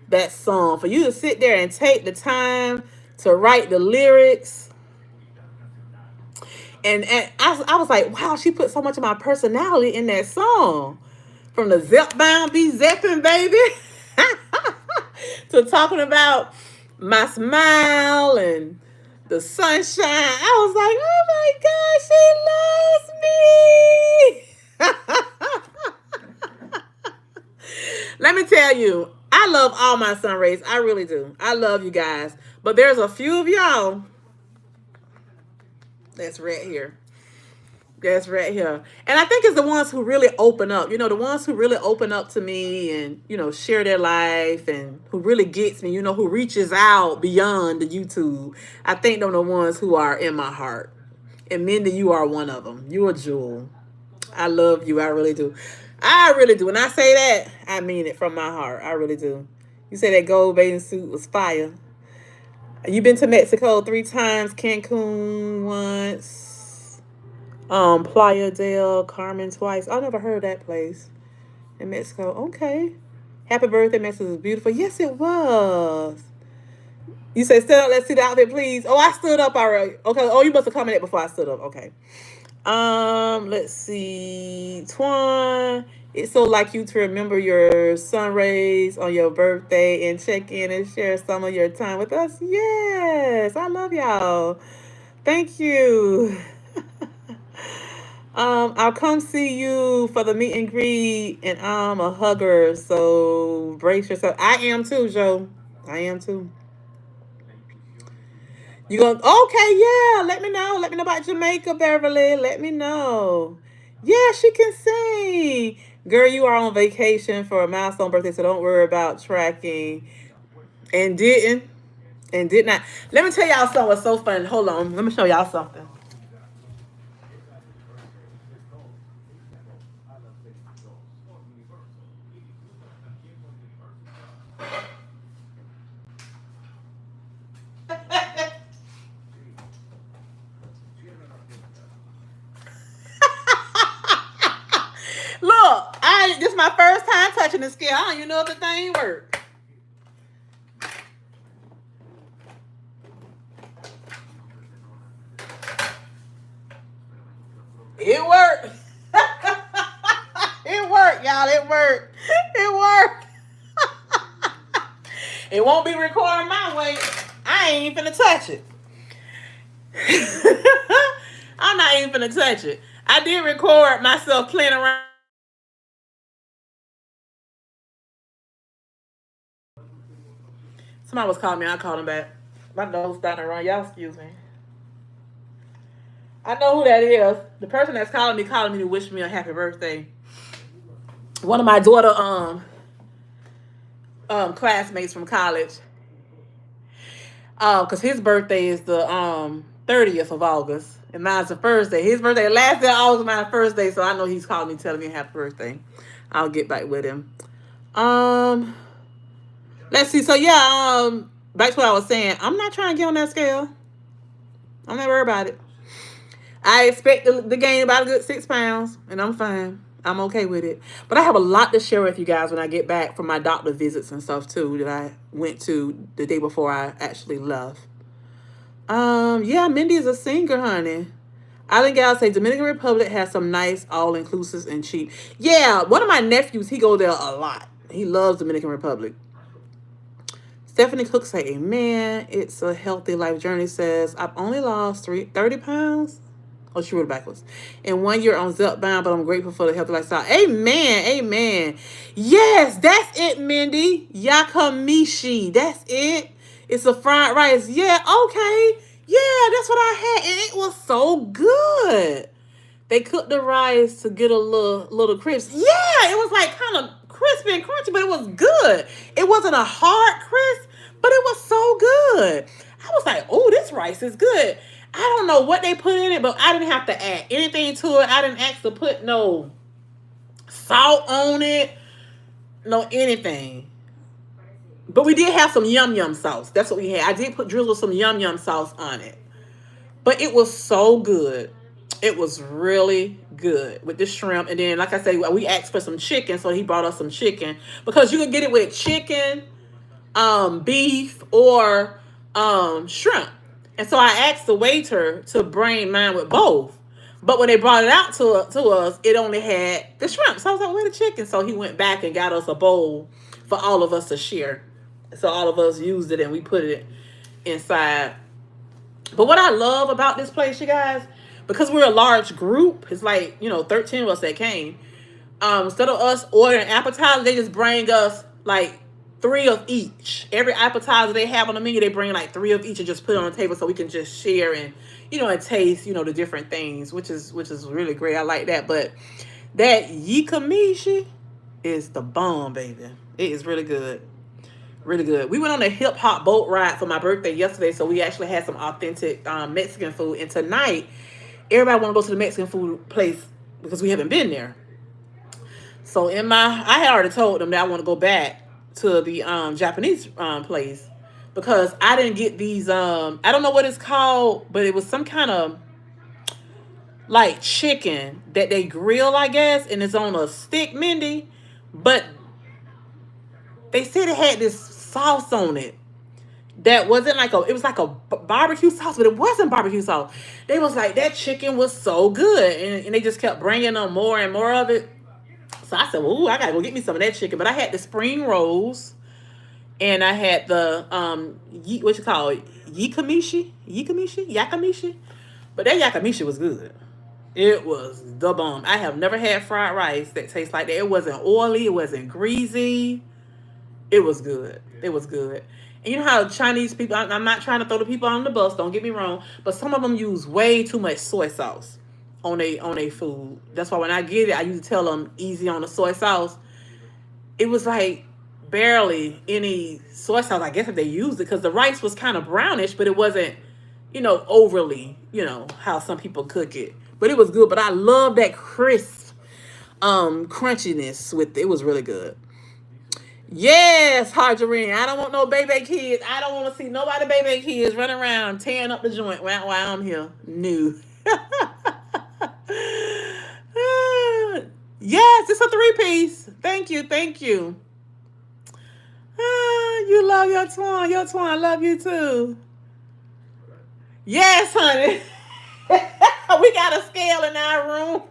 that song. For you to sit there and take the time to write the lyrics. And I was like, wow, she put so much of my personality in that song. From the Zepbound be zepping, baby, to talking about my smile and the sunshine. I was like, oh my gosh, she loves me. Let me tell you, I love all my sun rays. I really do. I love you guys. But there's a few of y'all that's right here. That's right here. And I think it's the ones who really open up, the ones who really open up to me and, share their life, and who really gets me, who reaches out beyond the YouTube. I think they're the ones who are in my heart. And Mindy, you are one of them. You a jewel. I love you. I really do. I really do. When I say that, I mean it from my heart. I really do. You say that gold bathing suit was fire. You've been to Mexico 3 times, Cancun once. Playa del Carmen twice. I never heard that place in Mexico. Okay. Happy birthday, Mexico is beautiful. Yes, it was. You said, stand up, let's see the outfit, please. Oh, I stood up already. Okay. Oh, you must have commented before I stood up. Okay. Let's see. Twaun, it's so like you to remember your sun rays on your birthday and check in and share some of your time with us. Yes. I love y'all. Thank you. I'll come see you for the meet and greet, and I'm a hugger, so brace yourself. I am too, Joe. I am too. You go, okay, yeah, let me know. Let me know about Jamaica, Beverly. Let me know. Yeah, she can sing. Girl, you are on vacation for a milestone birthday, so don't worry about tracking. And did not. Let me tell y'all something was so fun. Hold on. Let me show y'all something. This is my first time touching the scale. I don't even know if the thing works. It worked. It worked, y'all. It worked. It worked. It won't be recording my weight. I ain't even finna touch it. I'm not even finna touch it. I did record myself playing around. Somebody was calling me. I called him back. My nose starting to run. Y'all excuse me. I know who that is. The person that's calling me to wish me a happy birthday. One of my daughter classmates from college. Because his birthday is the 30th of August. And mine's the first day. His birthday last day of August, my first day. So I know he's calling me telling me happy birthday. I'll get back with him. Let's see. So yeah, back to what I was saying. I'm not trying to get on that scale. I'm not worried about it. I expect to gain about a good 6 pounds, and I'm fine. I'm okay with it. But I have a lot to share with you guys when I get back from my doctor visits and stuff too that I went to the day before I actually left. Yeah, Mindy is a singer, honey. Island Gal say Dominican Republic has some nice all-inclusives and cheap. Yeah, one of my nephews, he go there a lot. He loves Dominican Republic. Stephanie Cook say, amen. It's a healthy life. Journey says, I've only lost 30 pounds. Oh, she wrote it backwards. In 1 year on Zepbound, but I'm grateful for the healthy lifestyle. Amen. Amen. Yes, that's it, Mindy. Yakamishi. That's it. It's a fried rice. Yeah, okay. Yeah, that's what I had. And it was so good. They cooked the rice to get a little crisp. Yeah, it was like kind of crispy and crunchy, but it was good. It wasn't a hard crisp, but it was so good. I was like, oh, this rice is good. I don't know what they put in it, but I didn't have to add anything to it. I didn't ask to put no salt on it, no anything. But we did have some yum yum sauce. That's what we had. I did drizzle some yum yum sauce on it. But it was so good. It was really good with the shrimp. And then, like I said, we asked for some chicken, so he brought us some chicken. Because you could get it with chicken, beef, or shrimp. And so I asked the waiter to bring mine with both. But when they brought it out to us, it only had the shrimp. So I was like, where the chicken? So he went back and got us a bowl for all of us to share. So all of us used it and we put it inside. But what I love about this place, you guys, because we're a large group, it's like, 13 of us that came. Instead of us ordering appetizers, they just bring us like 3 of each. Every appetizer they have on the menu, they bring like 3 of each and just put it on the table so we can just share and, and taste, the different things, which is really great. I like that. But that yikamishi is the bomb, baby. It is really good. Really good. We went on a hip hop boat ride for my birthday yesterday, so we actually had some authentic Mexican food. And tonight, everybody want to go to the Mexican food place because we haven't been there. So I had already told them that I want to go back to the Japanese place because I didn't get these. I don't know what it's called, but it was some kind of like chicken that they grill, I guess, and it's on a stick, Mindy. But they said it had this sauce on it that wasn't like it was like a barbecue sauce, but it wasn't barbecue sauce. They was like, that chicken was so good, and they just kept bringing them more and more of it. So I said, well, I gotta go get me some of that chicken. But I had the spring rolls, and I had the what you call it, yakamishi. But that yakamishi was good. It was the bomb. I have never had fried rice that tastes like that. It wasn't oily. It wasn't greasy. It was good. It was good. And you know how Chinese people, I'm not trying to throw the people on the bus, don't get me wrong, but some of them use way too much soy sauce on their food. That's why when I get it, I usually tell them easy on the soy sauce. It was like barely any soy sauce, I guess, if they used it, because the rice was kind of brownish, but it wasn't, overly, how some people cook it. But it was good. But I love that crisp crunchiness with it. It was really good. Yes, Harjarine. I don't want no baby kids. I don't want to see nobody baby kids running around tearing up the joint while I'm here. No. Yes, it's a 3-piece. Thank you, thank you. You love your Twaun. Your Twaun love you too. Yes, honey. We got a scale in our room.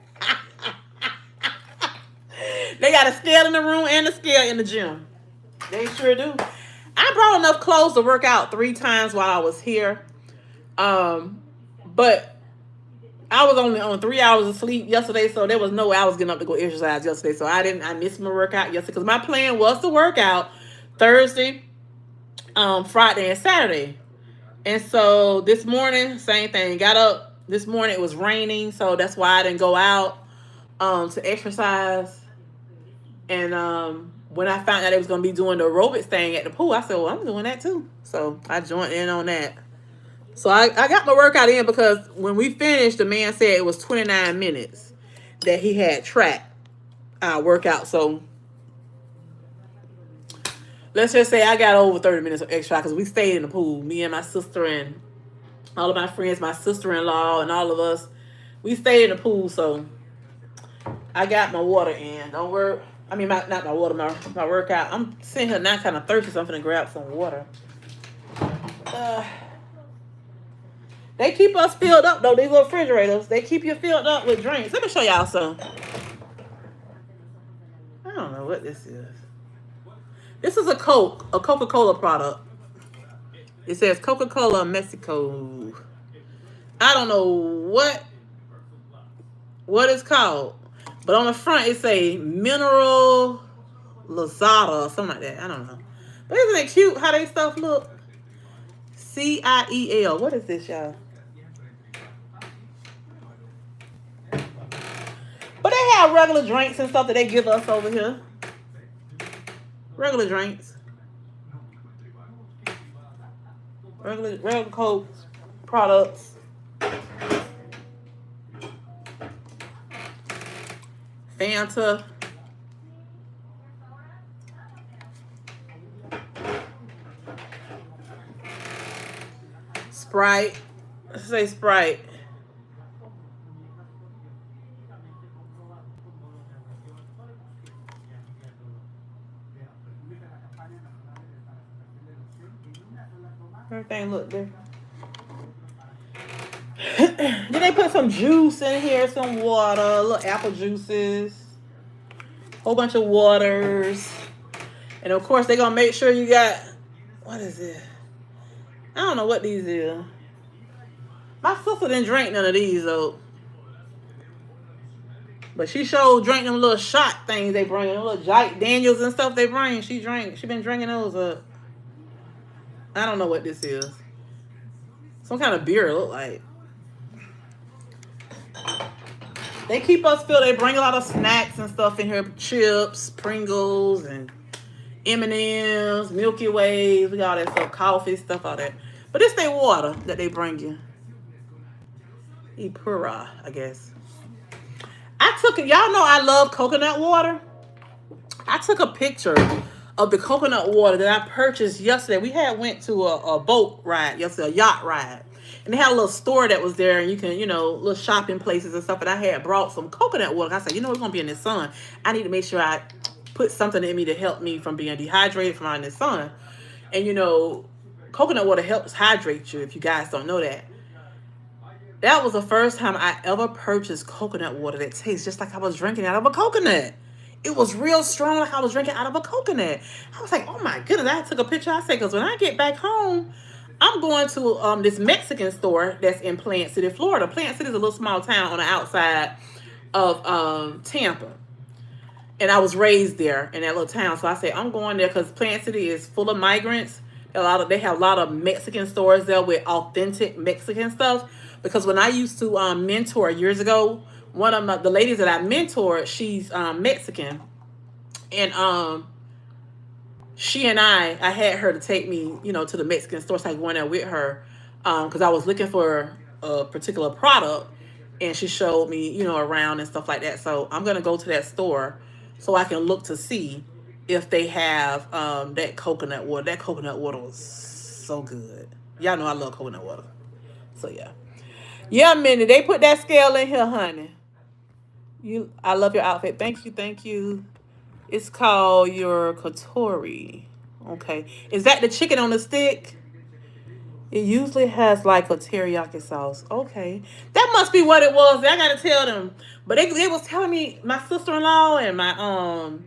They got a scale in the room and a scale in the gym. They sure do. I brought enough clothes to work out 3 times while I was here. But I was only on 3 hours of sleep yesterday, so there was no way I was getting up to go exercise yesterday. So I missed my workout yesterday because my plan was to work out Thursday, Friday, and Saturday. And so this morning, same thing. Got up this morning. It was raining, so that's why I didn't go out to exercise. And when I found out they was going to be doing the aerobics thing at the pool, I said, well, I'm doing that too. So I joined in on that. So I got my workout in because when we finished, the man said it was 29 minutes that he had tracked our workout. So let's just say I got over 30 minutes of extra because we stayed in the pool. Me and my sister and all of my friends, my sister-in-law and all of us, we stayed in the pool. So I got my water in. Don't worry. I mean, not my water, my workout. I'm sitting here now kind of thirsty, so I'm going to grab some water. They keep us filled up, though, these little refrigerators. They keep you filled up with drinks. Let me show y'all some. I don't know what this is. This is a Coca-Cola product. It says Coca-Cola Mexico. I don't know what it's called. But on the front, it say Mineral Lazada or something like that. I don't know. But isn't it cute how they stuff look? CIEL. What is this, y'all? But they have regular drinks and stuff that they give us over here. Regular drinks. Regular Coke products. Fanta. Sprite. Let's say Sprite. Everything look different. Then they put some juice in here, some water, little apple juices, whole bunch of waters. And of course, they're going to make sure you got, what is it? I don't know what these is. My sister didn't drink none of these, though. But she sure drank them little shot things they bring, them little Jack Daniels and stuff they bring. She been drinking those up. I don't know what this is. Some kind of beer it look like. They keep us filled. They bring a lot of snacks and stuff in here. Chips, Pringles, and M&M's, Milky Ways. We got all that stuff. Coffee, stuff, all that. But it's their water that they bring you. Ipura, I guess. I took it. Y'all know I love coconut water. I took a picture of the coconut water that I purchased yesterday. We went to a boat ride yesterday, a yacht ride. And they had a little store that was there, and you can, little shopping places and stuff. And I had brought some coconut water. I said, it's going to be in the sun. I need to make sure I put something in me to help me from being dehydrated from out in the sun. And, coconut water helps hydrate you, if you guys don't know that. That was the first time I ever purchased coconut water that tastes just like I was drinking out of a coconut. It was real strong, like I was drinking out of a coconut. I was like, oh my goodness. I took a picture. I said, because when I get back home, I'm going to this Mexican store that's in Plant City, Florida. Plant City is a little small town on the outside of Tampa. And I was raised there in that little town. So I said, I'm going there because Plant City is full of migrants. They have a lot of Mexican stores there with authentic Mexican stuff. Because when I used to mentor years ago, one of the ladies that I mentored, she's Mexican. And she and I had her to take me, to the Mexican store. So I went there with her because I was looking for a particular product. And she showed me, around and stuff like that. So I'm going to go to that store so I can look to see if they have that coconut water. That coconut water was so good. Y'all know I love coconut water. So, yeah. Yeah, Minnie, they put that scale in here, honey. I love your outfit. Thank you, thank you. It's called your Katori. Okay. Is that the chicken on the stick? It usually has like a teriyaki sauce. Okay. That must be what it was. I gotta tell them. But they was telling me my sister-in-law and my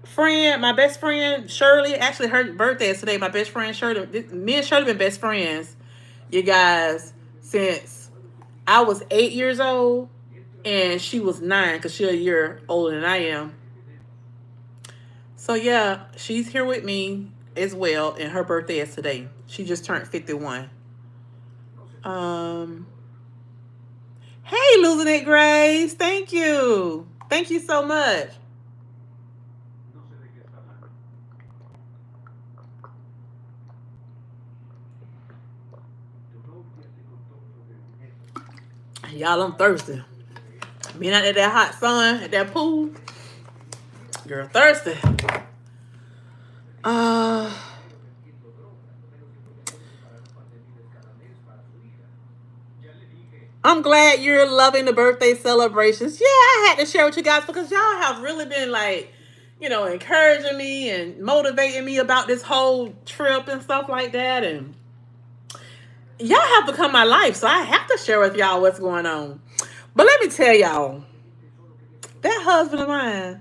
friend, my best friend Shirley. Actually, her birthday is today. My best friend Shirley. Me and Shirley been best friends, you guys, since I was 8 years old, and she was 9 because she's a year older than I am. So yeah, she's here with me as well, and her birthday is today. She just turned 51. Hey, losing it, Grace. Thank you. Thank you so much. Y'all, I'm thirsty. Being out at that hot sun, at that pool. Girl, thirsty. I'm glad you're loving the birthday celebrations. Yeah, I had to share with you guys because y'all have really been like, encouraging me and motivating me about this whole trip and stuff like that. And y'all have become my life, so I have to share with y'all what's going on. But let me tell y'all, that husband of mine,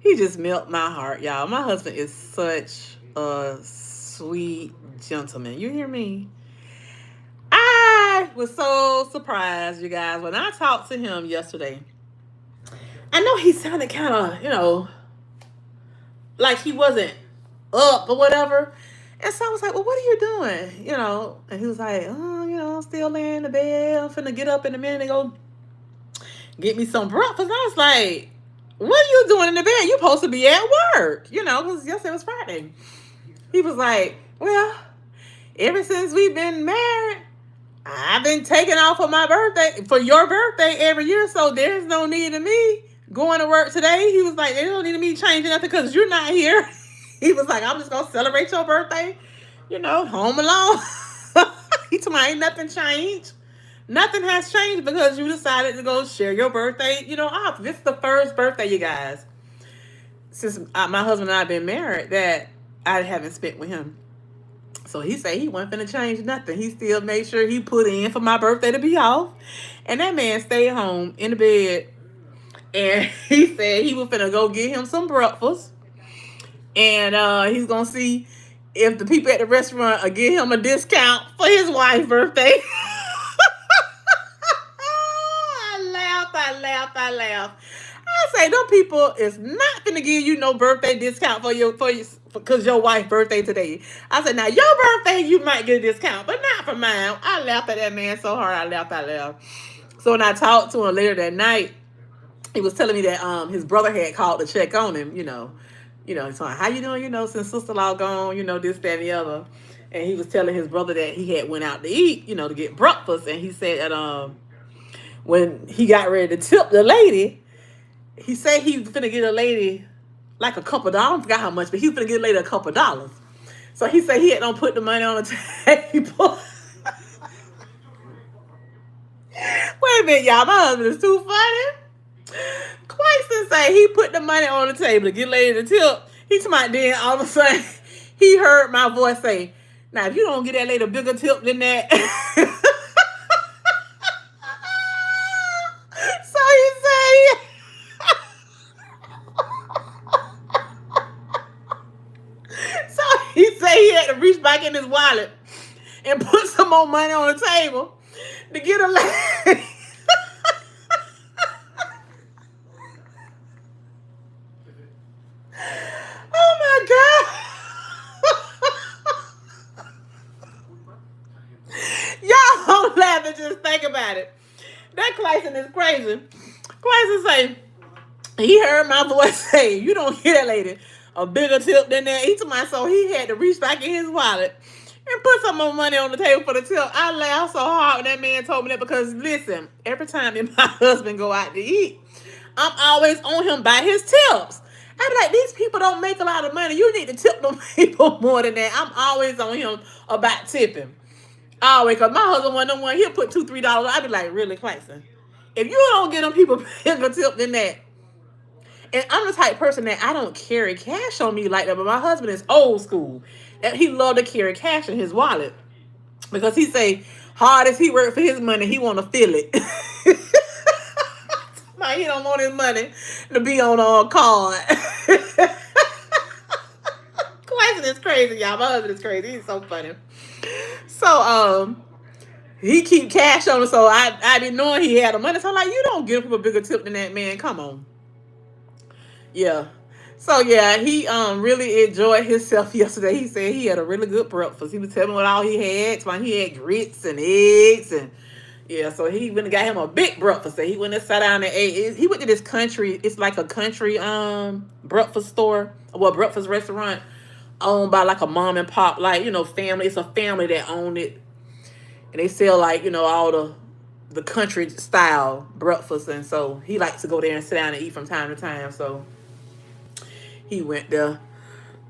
he just melted my heart, y'all. My husband is such a sweet gentleman. You hear me? I was so surprised, you guys, when I talked to him yesterday. I know he sounded kind of, like he wasn't up or whatever. And so I was like, well, what are you doing? And he was like, I'm still laying in the bed. I'm finna get up in a minute and go get me some breakfast. I was like, what are you doing in the bed? You're supposed to be at work, because yesterday was Friday. He was like, well, ever since we've been married, I've been taking off for your birthday every year, so there's no need of me going to work today. He was like, there's no need of me changing nothing because you're not here. He was like, I'm just going to celebrate your birthday, home alone. He told me ain't nothing changed. Nothing has changed because you decided to go share your birthday, off. This is the first birthday, you guys, since my husband and I have been married that I haven't spent with him. So he said he wasn't finna change nothing. He still made sure he put in for my birthday to be off. And that man stayed home in the bed. And he said he was finna go get him some breakfast. And he's gonna see if the people at the restaurant will give him a discount for his wife's birthday. I laughed. I say, them people is not gonna give you no birthday discount because your wife's birthday today. I said, now your birthday you might get a discount, but not for mine. I laughed at that man so hard. I laughed. So when I talked to him later that night, he was telling me that his brother had called to check on him. He's like, how you doing? Since sister-in-law gone, this, that, and the other. And he was telling his brother that he had went out to eat, to get breakfast. And he said that when he got ready to tip the lady, he said he was finna get a lady like a couple dollars. I forgot how much, but he was finna get a lady a couple dollars. So he said he had don't put the money on the table. Wait a minute, y'all. My husband is too funny. Quaison say he put the money on the table to get a lady to tip. He told me then all of a sudden he heard my voice say, now if you don't get that lady a bigger tip than that. So he said he had to reach back in his wallet and put some more money on the table to get a lady. Oh my God. Y'all don't laugh and just think about it. That Clayson is crazy. Clayson say, he heard my voice say, you don't get that lady a bigger tip than that. He told me, so he had to reach back in his wallet and put some more money on the table for the tip. I laughed so hard when that man told me that because, listen, every time me and my husband go out to eat, I'm always on him by his tips. I be like, these people don't make a lot of money. You need to tip them people more than that. I'm always on him about tipping. Always, because my husband one, he'll put $2-3. I be like, really, Clayson? If you don't get them people bigger tip than that. And I'm the type of person that I don't carry cash on me like that. But my husband is old school. And he loved to carry cash in his wallet. Because he say, hard as he work for his money, he want to feel it. He don't want his money to be on a card. Classic is crazy, y'all. My husband is crazy. He's so funny. So, he keep cash on him. So I be knowing he had the money. So I'm like, you don't give him a bigger tip than that, man. Come on. Yeah. So yeah, he really enjoyed himself yesterday. He said he had a really good breakfast. He was telling me what all he had. He had grits and eggs and yeah. So he went and got him a big breakfast. So he went and sat down and ate. He went to this country. It's like a country breakfast store, well, breakfast restaurant owned by like a mom and pop, like, you know, family. It's a family that owned it, and they sell like, you know, all the country style breakfast. And so he likes to go there and sit down and eat from time to time. So he went there.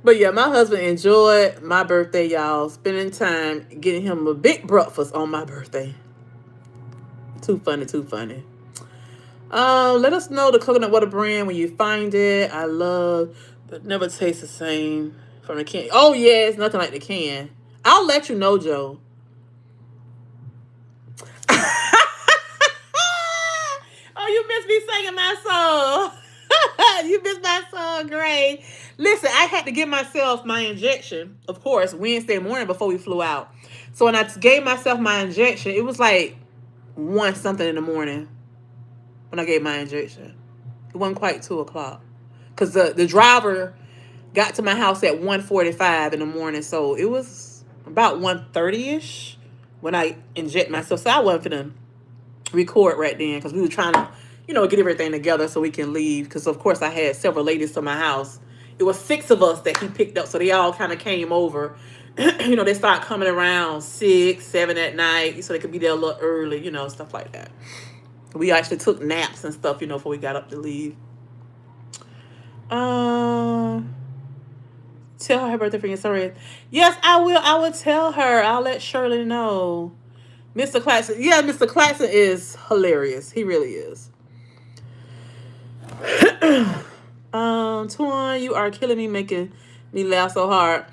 But yeah, my husband enjoyed my birthday, y'all. Spending time getting him a big breakfast on my birthday. Too funny, too funny. Let us know the coconut water brand when you find it. I love, but never tastes the same from the can. Oh yeah, it's nothing like the can. I'll let you know, Joe. Oh, you missed me singing my song. You missed my song, Gray. Listen, I had to give myself my injection, of course, Wednesday morning before we flew out. So when I gave myself my injection, it was like 1 something in the morning when I gave my injection. It wasn't quite 2 o'clock. Because the driver got to my house at 1:45 in the morning. So it was about 1:30-ish when I inject myself. So I wasn't finna record right then because we were trying to, you know, get everything together so we can leave. Because, of course, I had several ladies to my house. It was 6 of us that he picked up. So they all kind of came over. You know, they start coming around 6, 7 at night. So they could be there a little early, you know, stuff like that. We actually took naps and stuff, you know, before we got up to leave. Tell her birthday for you. Sorry. Yes, I will. I will tell her. I'll let Shirley know. Mr. Claxton. Yeah, Mr. Claxton is hilarious. He really is. Twaun, you are killing me, making me laugh so hard.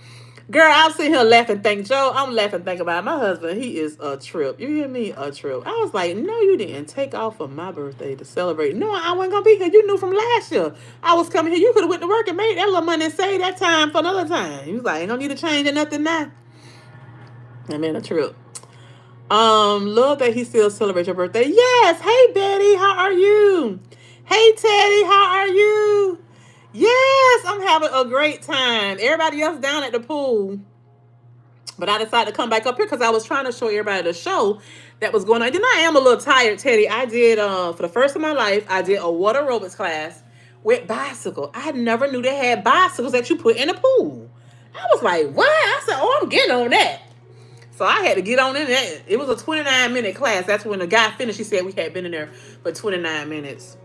Girl, I'm sitting here laughing, thinking, Joe, I'm laughing, thinking about my husband. He is a trip. You hear me? A trip. I was like, no, you didn't take off for my birthday to celebrate. No, I wasn't going to be here. You knew from last year. I was coming here. You could have went to work and made that little money and saved that time for another time. He was like, ain't no need to change or nothing now. I mean, a trip. Love that he still celebrates your birthday. Yes. Hey, Betty, how are you? Hey, Teddy, how are you? Yes, I'm having a great time. Everybody else down at the pool. But I decided to come back up here because I was trying to show everybody the show that was going on. Then I am a little tired, Teddy. I did, for the first time in my life, I did a water aerobics class with bicycle. I never knew they had bicycles that you put in the pool. I was like, what? I said, oh, I'm getting on that. So I had to get on in that. It was a 29-minute class. That's when the guy finished. He said we had been in there for 29 minutes.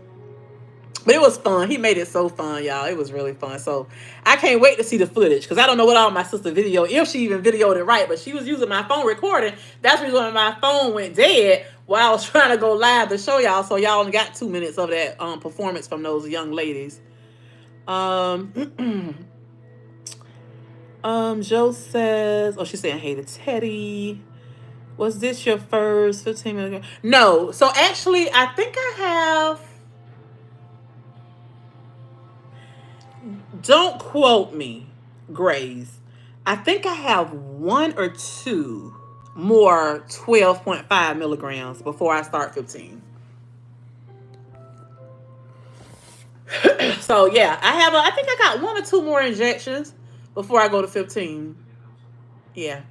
But it was fun. He made it so fun, y'all. It was really fun. So I can't wait to see the footage because I don't know what all my sister videoed, if she even videoed it right. But she was using my phone recording. That's the reason why my phone went dead while I was trying to go live to show y'all. So y'all only got 2 minutes of that performance from those young ladies. Joe says, oh, she's saying hey to Teddy. Was this your first 15 minutes? No. So actually, I think I have. Don't quote me, Grace. I think I have 1 or 2 more 12.5 milligrams before I start 15. So yeah, I think I got 1 or 2 more injections before I go to 15. Yeah.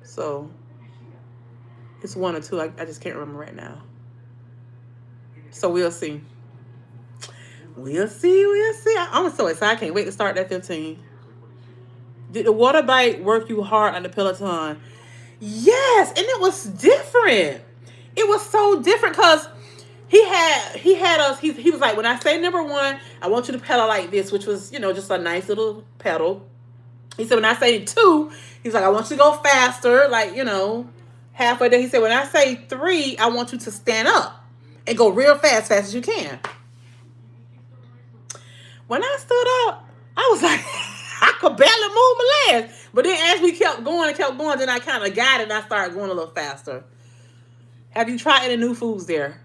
So it's 1 or 2. I just can't remember right now. So we'll see. We'll see. I'm so excited. I can't wait to start that 15. Did the water bike work you hard on the Peloton? Yes, and it was different. It was so different because he had us. He was like, when I say number 1, I want you to pedal like this, which was, you know, just a nice little pedal. He said, when I say 2, he's like, I want you to go faster, like, you know, halfway there. He said, when I say 3, I want you to stand up. and go real fast as you can. When I stood up, I was like, I could barely move my legs. But then as we kept going, then I kind of got it and I started going a little faster. Have you tried any new foods there?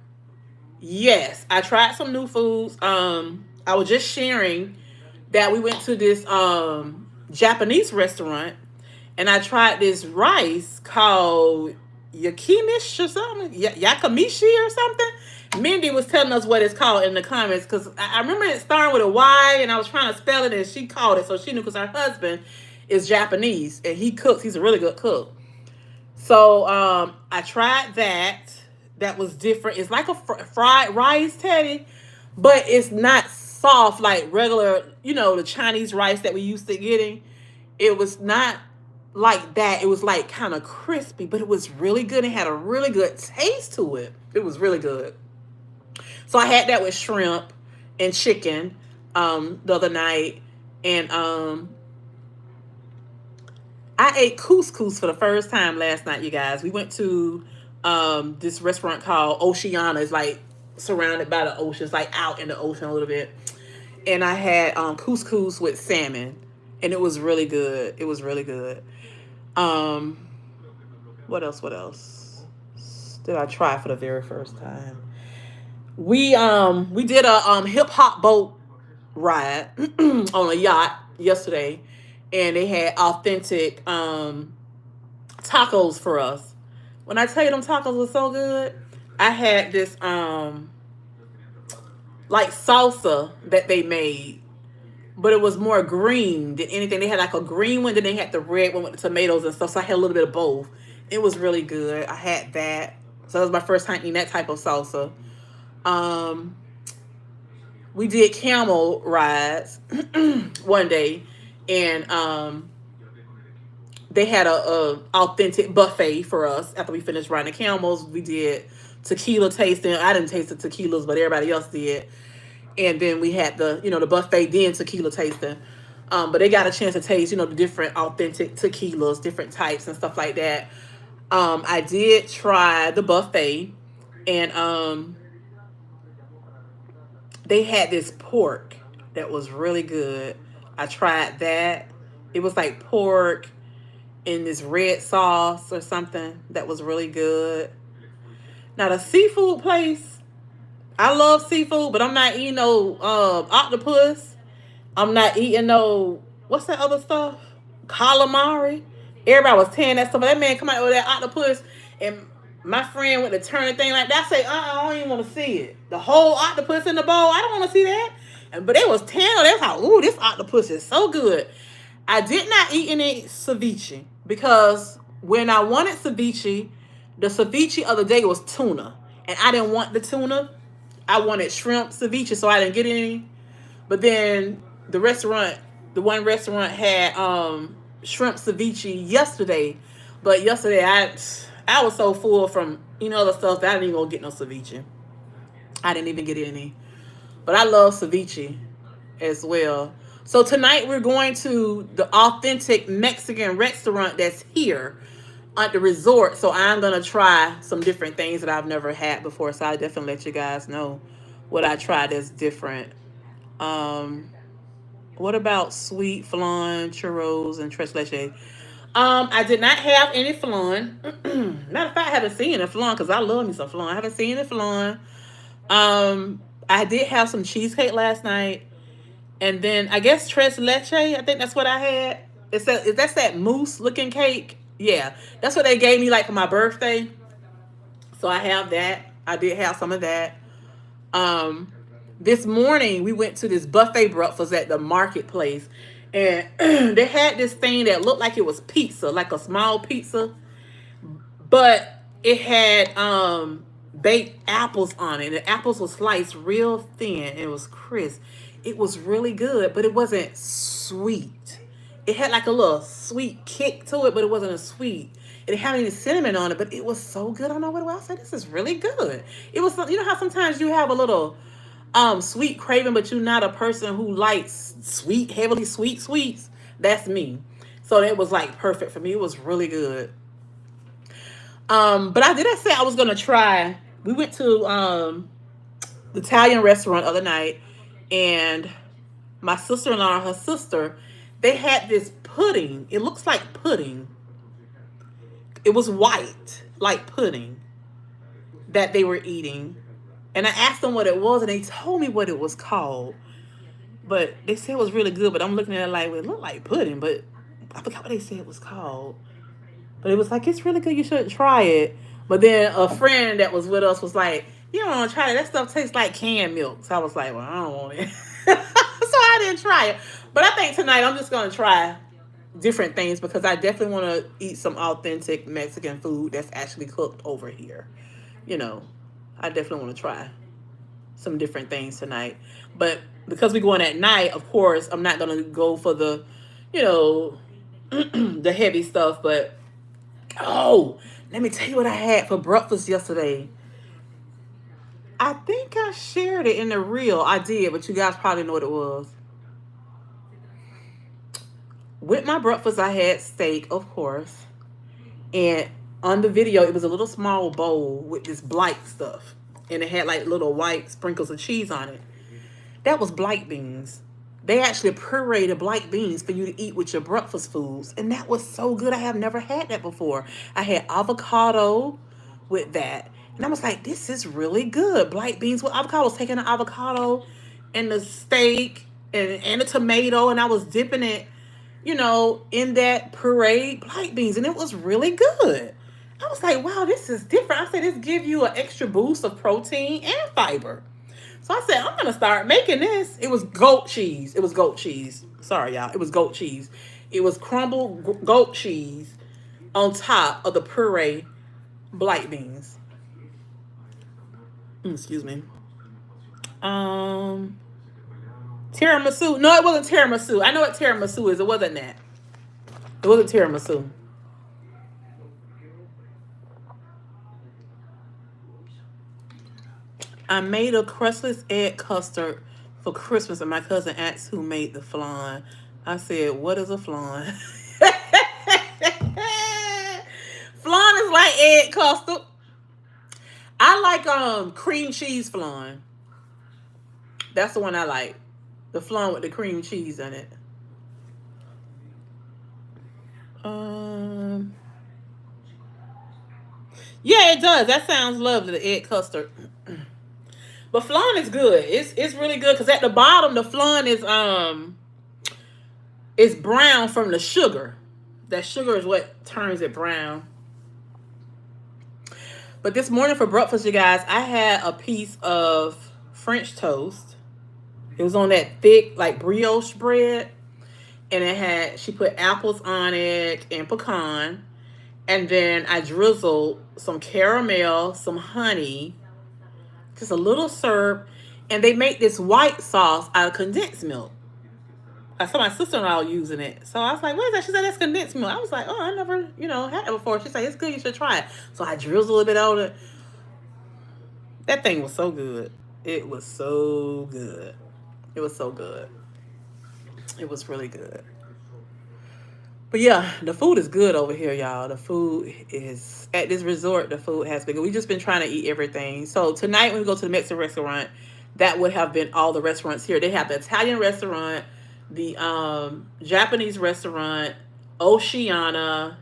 Yes, I tried some new foods. I was just sharing that we went to this Japanese restaurant and I tried this rice called yakimishi or something, yakamishi or something. Mindy was telling us what it's called in the comments because I remember it starting with a Y and I was trying to spell it and she called it, so she knew because her husband is Japanese and he cooks. He's a really good cook. So I tried that. That was different. It's like a fried rice, Teddy, but it's not soft like regular, the Chinese rice that we used to getting. It was not like that. It was like kind of crispy, but it was really good. It had a really good taste to it. It was really good. So I had that with shrimp and chicken the other night. And I ate couscous for the first time last night, you guys. We went to this restaurant called Oceana. It's like surrounded by the ocean. It's like out in the ocean a little bit. And I had couscous with salmon. And it was really good. It was really good. What else did I try for the very first time? We did a hip hop boat ride on a yacht yesterday, and they had authentic tacos for us. When I tell you them tacos were so good, I had this like salsa that they made, but it was more green than anything. They had like a green one, then they had the red one with the tomatoes and stuff. So I had a little bit of both. It was really good. I had that. So that was my first time eating that type of salsa. We did camel rides one day, and they had a authentic buffet for us after we finished riding the camels. We did tequila tasting. I didn't taste the tequilas, but everybody else did. And then we had the buffet, then tequila tasting. But they got a chance to taste, the different authentic tequilas, different types and stuff like that. I did try the buffet, and they had this pork that was really good. I tried that. It was like pork in this red sauce or something that was really good. Now the seafood place, I love seafood, but I'm not eating no octopus. I'm not eating no, what's that other stuff? Calamari. Everybody was tearing that stuff. That man come out with that octopus, and my friend went to turn the thing like that. I say, I don't even want to see it. The whole octopus in the bowl, I don't want to see that. But they was tearing. They was like, ooh, this octopus is so good. I did not eat any ceviche because when I wanted ceviche, the ceviche of the day was tuna, and I didn't want the tuna. I wanted shrimp ceviche, so I didn't get any. But then the one restaurant had shrimp ceviche yesterday. But yesterday I was so full from other stuff that I didn't even go get no ceviche. I didn't even get any. But I love ceviche as well. So tonight we're going to the authentic Mexican restaurant that's here at the resort. So I'm going to try some different things that I've never had before. So I definitely let you guys know what I tried that's different. What about sweet flan, churros, and tres leche? I did not have any flan. Matter of fact, I haven't seen any flan because I love me some flan. I haven't seen any flan. I did have some cheesecake last night. And then I guess tres leche, I think that's what I had. That's that mousse looking cake. Yeah, that's what they gave me like for my birthday. So I have that. I did have some of that. This morning we went to this buffet breakfast at the marketplace, and they had this thing that looked like it was pizza, like a small pizza, but it had baked apples on it. The apples were sliced real thin and it was crisp. It was really good, but it wasn't sweet. It had like a little sweet kick to it, but it wasn't a sweet. It didn't have any cinnamon on it, but it was so good. I don't know what else. I said, this is really good. It was, how sometimes you have a little sweet craving, but you're not a person who likes sweet, heavily sweet sweets. That's me. So it was like perfect for me. It was really good. But I did say I was gonna try we went to the Italian restaurant the other night, and my sister-in-law and her sister, they had this pudding. It looks like pudding. It was white, like pudding, that they were eating. And I asked them what it was, and they told me what it was called. But they said it was really good, but I'm looking at it like, well, it looked like pudding, but I forgot what they said it was called. But it was like, it's really good, you should try it. But then a friend that was with us was like, you don't want to try it. That stuff tastes like canned milk. So I was like, well, I don't want it. So I didn't try it. But I think tonight I'm just going to try different things because I definitely want to eat some authentic Mexican food that's actually cooked over here. You know, I definitely want to try some different things tonight. But because we're going at night, of course, I'm not going to go for the, you know, the heavy stuff. But, oh, let me tell you what I had for breakfast yesterday. I think I shared it in the reel. I did, but you guys probably know what it was. With my breakfast, I had steak, of course. And on the video, it was a little small bowl with this blight stuff. And it had like little white sprinkles of cheese on it. That was blight beans. They actually pureed blight beans for you to eat with your breakfast foods. And that was so good. I have never had that before. I had avocado with that. And I was like, this is really good. Blight beans with avocado. I was taking the avocado and the steak and the tomato. And I was dipping it, you know, in that pureed blight beans. And it was really good. I was like, wow, this is different. I said, this gives you an extra boost of protein and fiber. So I said, I'm going to start making this. It was goat cheese. It was goat cheese. Sorry, y'all. It was goat cheese. It was crumbled goat cheese on top of the puree blight beans. Excuse me. Tiramisu. No, it wasn't tiramisu. I know what tiramisu is. It wasn't that. It wasn't tiramisu. I made a crustless egg custard for Christmas, and my cousin asked who made the flan. I said, what is a flan? Flan is like egg custard. I like cream cheese flan. That's the one I like. The flan with the cream cheese in it. Yeah, it does. That sounds lovely, the egg custard. But flan is good. It's really good because at the bottom the flan is brown from the sugar. That sugar is what turns it brown. But this morning for breakfast, you guys, I had a piece of French toast. It was on that thick, like brioche bread. And she put apples on it and pecan. And then I drizzled some caramel, some honey, just a little syrup. And they make this white sauce out of condensed milk. I saw my sister-in-law using it. So I was like, what is that? She said, that's condensed milk. I was like, oh, I never, had it before. She said, it's good. You should try it. So I drizzled a little bit on it. That thing was so good. It was so good. It was so good. It was really good. But yeah, the food is good over here, y'all. The food is, at this resort, the food has been good. We've just been trying to eat everything. So tonight when we go to the Mexican restaurant, that would have been all the restaurants here. They have the Italian restaurant, the Japanese restaurant, Oceana,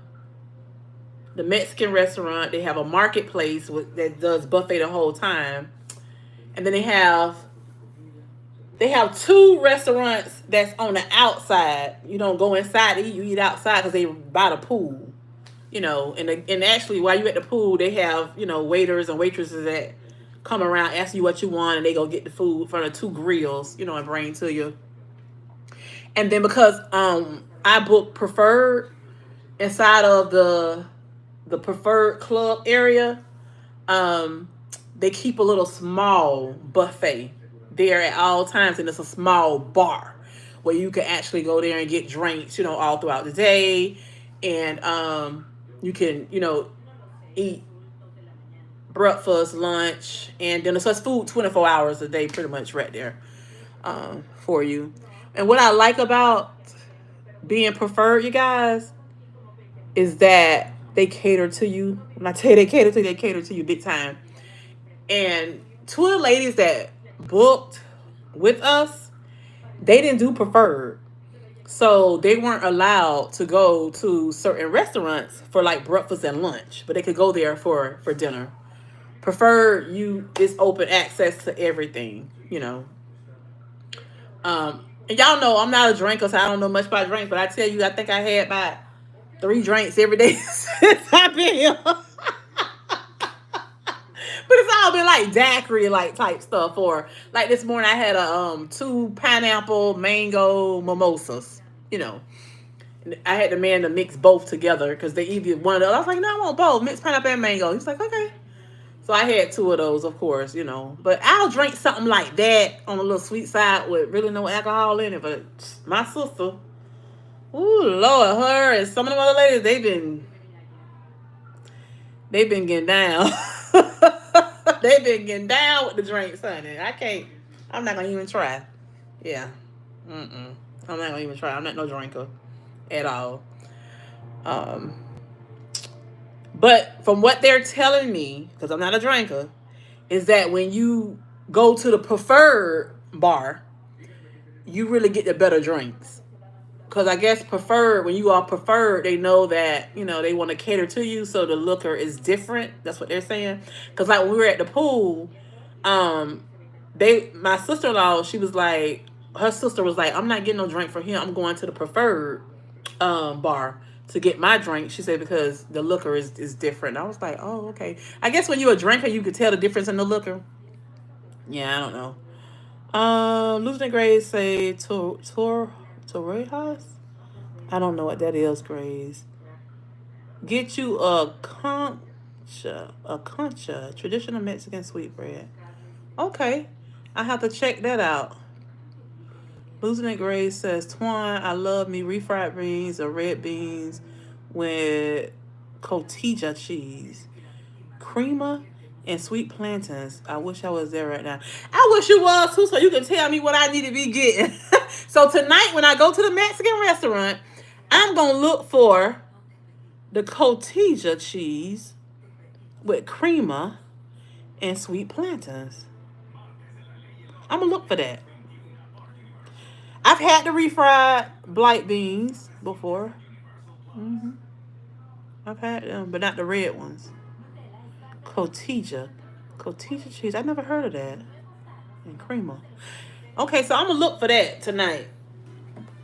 the Mexican restaurant. They have a marketplace that does buffet the whole time. And then they have two restaurants that's on the outside. You don't go inside to eat. You eat outside because they by the pool. And actually while you're at the pool, they have, waiters and waitresses that come around, ask you what you want, and they go get the food from the two grills, and bring to you. And then because I booked preferred inside of the preferred club area, they keep a little small buffet there at all times, and it's a small bar where you can actually go there and get drinks, all throughout the day, and you can, eat breakfast, lunch, and dinner. So it's food 24 hours a day, pretty much right there for you. And what I like about being preferred, you guys, is that they cater to you. When I tell you they cater to you big time. And two of the ladies that booked with us, they didn't do preferred. So they weren't allowed to go to certain restaurants for like breakfast and lunch, but they could go there for dinner. Preferred, you is open access to everything, you know. And y'all know I'm not a drinker, so I don't know much about drinks, but I tell you, I think I had about 3 drinks every day since I've been here. But it's all been like daiquiri like type stuff. Or like this morning I had a 2 pineapple mango mimosas. You know, I had the man to mix both together because they either one of those. I was like, no, I want both, mixed pineapple and mango. He's like, okay. So I had 2 of those, of course, you know. But I'll drink something like that on a little sweet side with really no alcohol in it. But my sister, ooh Lord, her and some of the other ladies, they've been getting down. They've been getting down with the drinks, honey. I'm not gonna even try. Yeah. I'm not gonna even try. I'm not no drinker at all. But from what they're telling me, because I'm not a drinker, is that when you go to the preferred bar, you really get the better drinks. Because I guess preferred, when you are preferred, they know that, you know, they want to cater to you, so the liquor is different. That's what they're saying. Because like when we were at the pool, my sister-in-law, she was like, her sister was like, I'm not getting no drink for him. I'm going to the preferred bar to get my drink. She said because the liquor is different. I was like, oh, okay. I guess when you're a drinker, you could tell the difference in the liquor. Yeah, I don't know. Lieutenant Grace say Torrejas? I don't know what that is, Grace. Get you a concha, traditional Mexican sweetbread. Okay, I have to check that out. Lieutenant Grace says, Twaun, I love me refried beans or red beans with cotija cheese, crema, and sweet plantains. I wish I was there right now. I wish you was too, so you can tell me what I need to be getting. So tonight, when I go to the Mexican restaurant, I'm going to look for the cotija cheese with crema and sweet plantains. I'm going to look for that. I've had the refried blight beans before. I've had them, but not the red ones. Cotija cheese. I never heard of that. And crema. Okay, so I'm gonna look for that tonight.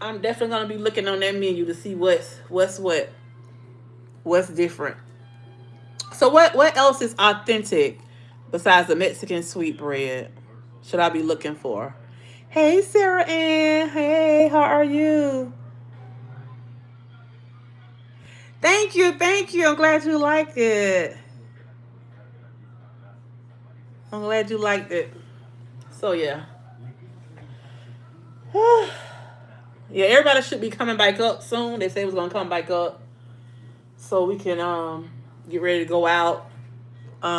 I'm definitely gonna be looking on that menu to see what's different. So what else is authentic besides the Mexican sweetbread? Should I be looking for? Hey, Sarah Ann. Hey, how are you? Thank you. I'm glad you liked it. So, yeah. Yeah, everybody should be coming back up soon. They say it was going to come back up so we can get ready to go out.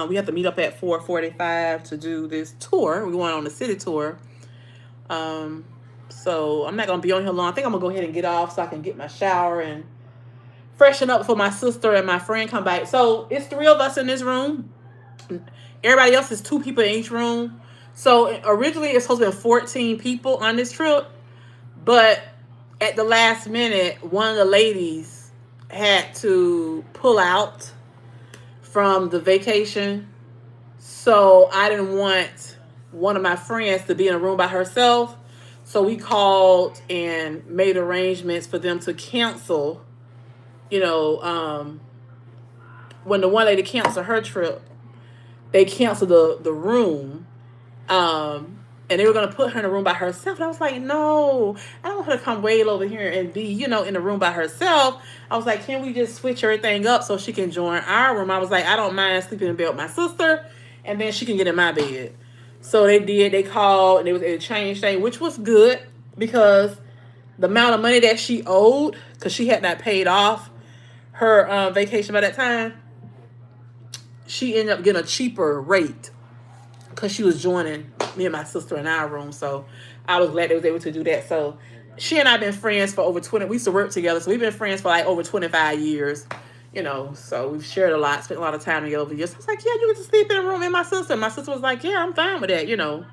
We have to meet up at 4:45 to do this tour. We're going on the city tour. So I'm not going to be on here long. I think I'm going to go ahead and get off so I can get my shower and freshen up before my sister and my friend come back. So it's 3 of us in this room. Everybody else is 2 people in each room. So originally it's supposed to be 14 people on this trip. But at the last minute, one of the ladies had to pull out from the vacation. So I didn't want one of my friends to be in a room by herself. So we called and made arrangements for them to cancel. You know, when the one lady canceled her trip, they canceled the room. And they were going to put her in a room by herself. And I was like, no, I don't want her to come way over here and be, you know, in the room by herself. I was like, can we just switch everything up so she can join our room? I was like, I don't mind sleeping in bed with my sister, and then she can get in my bed. So they did. They called, and it changed things, which was good because the amount of money that she owed, because she had not paid off her vacation by that time, she ended up getting a cheaper rate because she was joining me and my sister in our room. So I was glad they was able to do that. So she and I have been friends for over 20. We used to work together. So we've been friends for like over 25 years. You know, so we've shared a lot, spent a lot of time together over the years. So I was like, yeah, you get to sleep in a room with my sister. My sister was like, yeah, I'm fine with that, you know.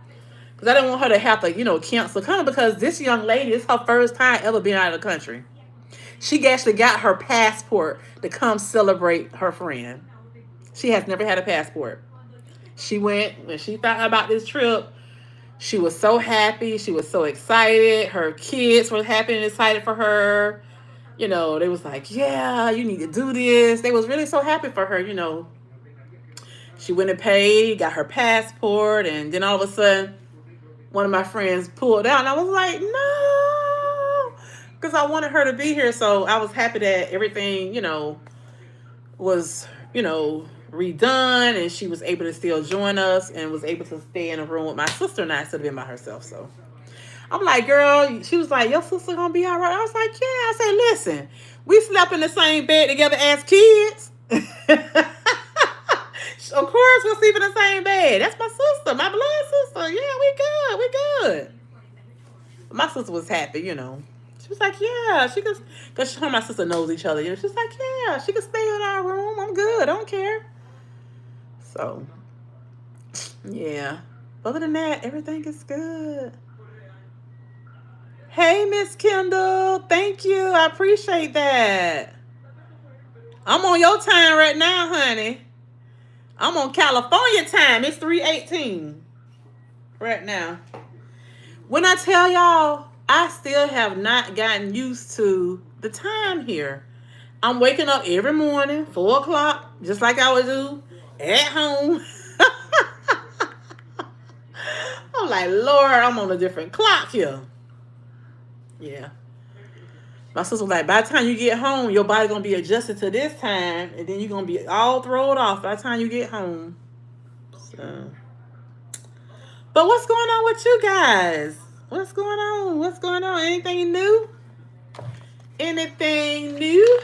Because I didn't want her to have to, you know, cancel coming because this young lady, it's her first time ever being out of the country. She actually got her passport to come celebrate her friend. She has never had a passport. She went, when she found out about this trip, she was so happy. She was so excited. Her kids were happy and excited for her. You know, they was like, yeah, you need to do this. They was really so happy for her, you know. She went and paid, got her passport, and then all of a sudden, one of my friends pulled out, and I was like, no, because I wanted her to be here. So I was happy that everything, you know, was, you know, redone, and she was able to still join us and was able to stay in a room with my sister and I instead of being by herself. So I'm like, girl, she was like, your sister gonna be all right? I was like, yeah. I said, listen, we slept in the same bed together as kids. Of course we'll sleep in the same bed. That's my sister, my blood sister. Yeah, we good. My sister was happy, you know. She was like, yeah, she could, because her and my sister knows each other. You know, she's like, yeah, she could stay in our room. I'm good. I don't care. So, yeah. Other than that, everything is good. Hey, Miss Kendall. Thank you. I appreciate that. I'm on your time right now, honey. I'm on California time. It's 3:18 right now. When I tell y'all, I still have not gotten used to the time here. I'm waking up every morning, 4 o'clock, just like I would do at home. I'm like, Lord, I'm on a different clock here. Yeah. My sister was like, by the time you get home, your body going to be adjusted to this time, and then you're going to be all thrown off by the time you get home. So, but what's going on with you guys? What's going on? What's going on? Anything new? Anything new?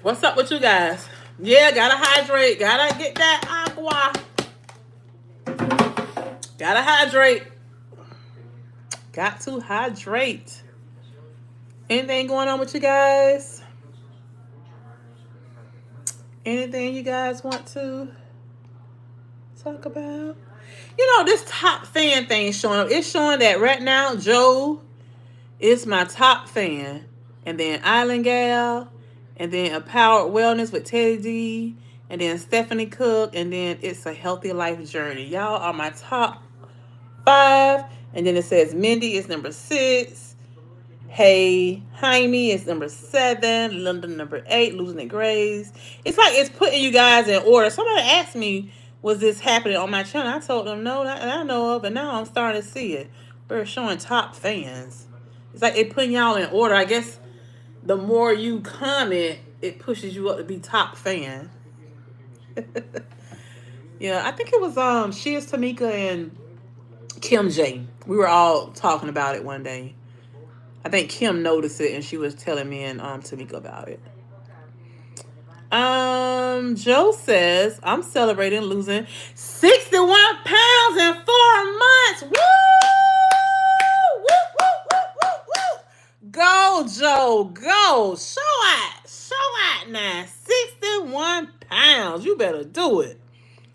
What's up with you guys? Yeah, gotta hydrate. Gotta get that agua. Gotta hydrate. Got to hydrate. Anything going on with you guys? Anything you guys want to talk about? You know, this top fan thing is showing up. It's showing that right now, Joe is my top fan. And then Island Gal. And then Empowered Wellness with Teddy D. And then Stephanie Cook. And then It's a Healthy Life Journey. Y'all are my top 5. And then it says Mindy is number 6. Hey, Jaime is number 7. London number 8. Losing It Grace. It's like it's putting you guys in order. Somebody asked me, was this happening on my channel? I told them no, that I know of, but now I'm starting to see it. We're showing top fans. It's like it putting y'all in order. I guess the more you comment, it pushes you up to be top fan. Yeah, I think it was She Is Tamika and Kim J. We were all talking about it one day. I think Kim noticed it and she was telling me and Tamika about it. Joe says, I'm celebrating losing 61 pounds in 4 months. Woo! Woo, woo, woo, woo, woo. Go, Joe, go. Show out now. 61 pounds. You better do it.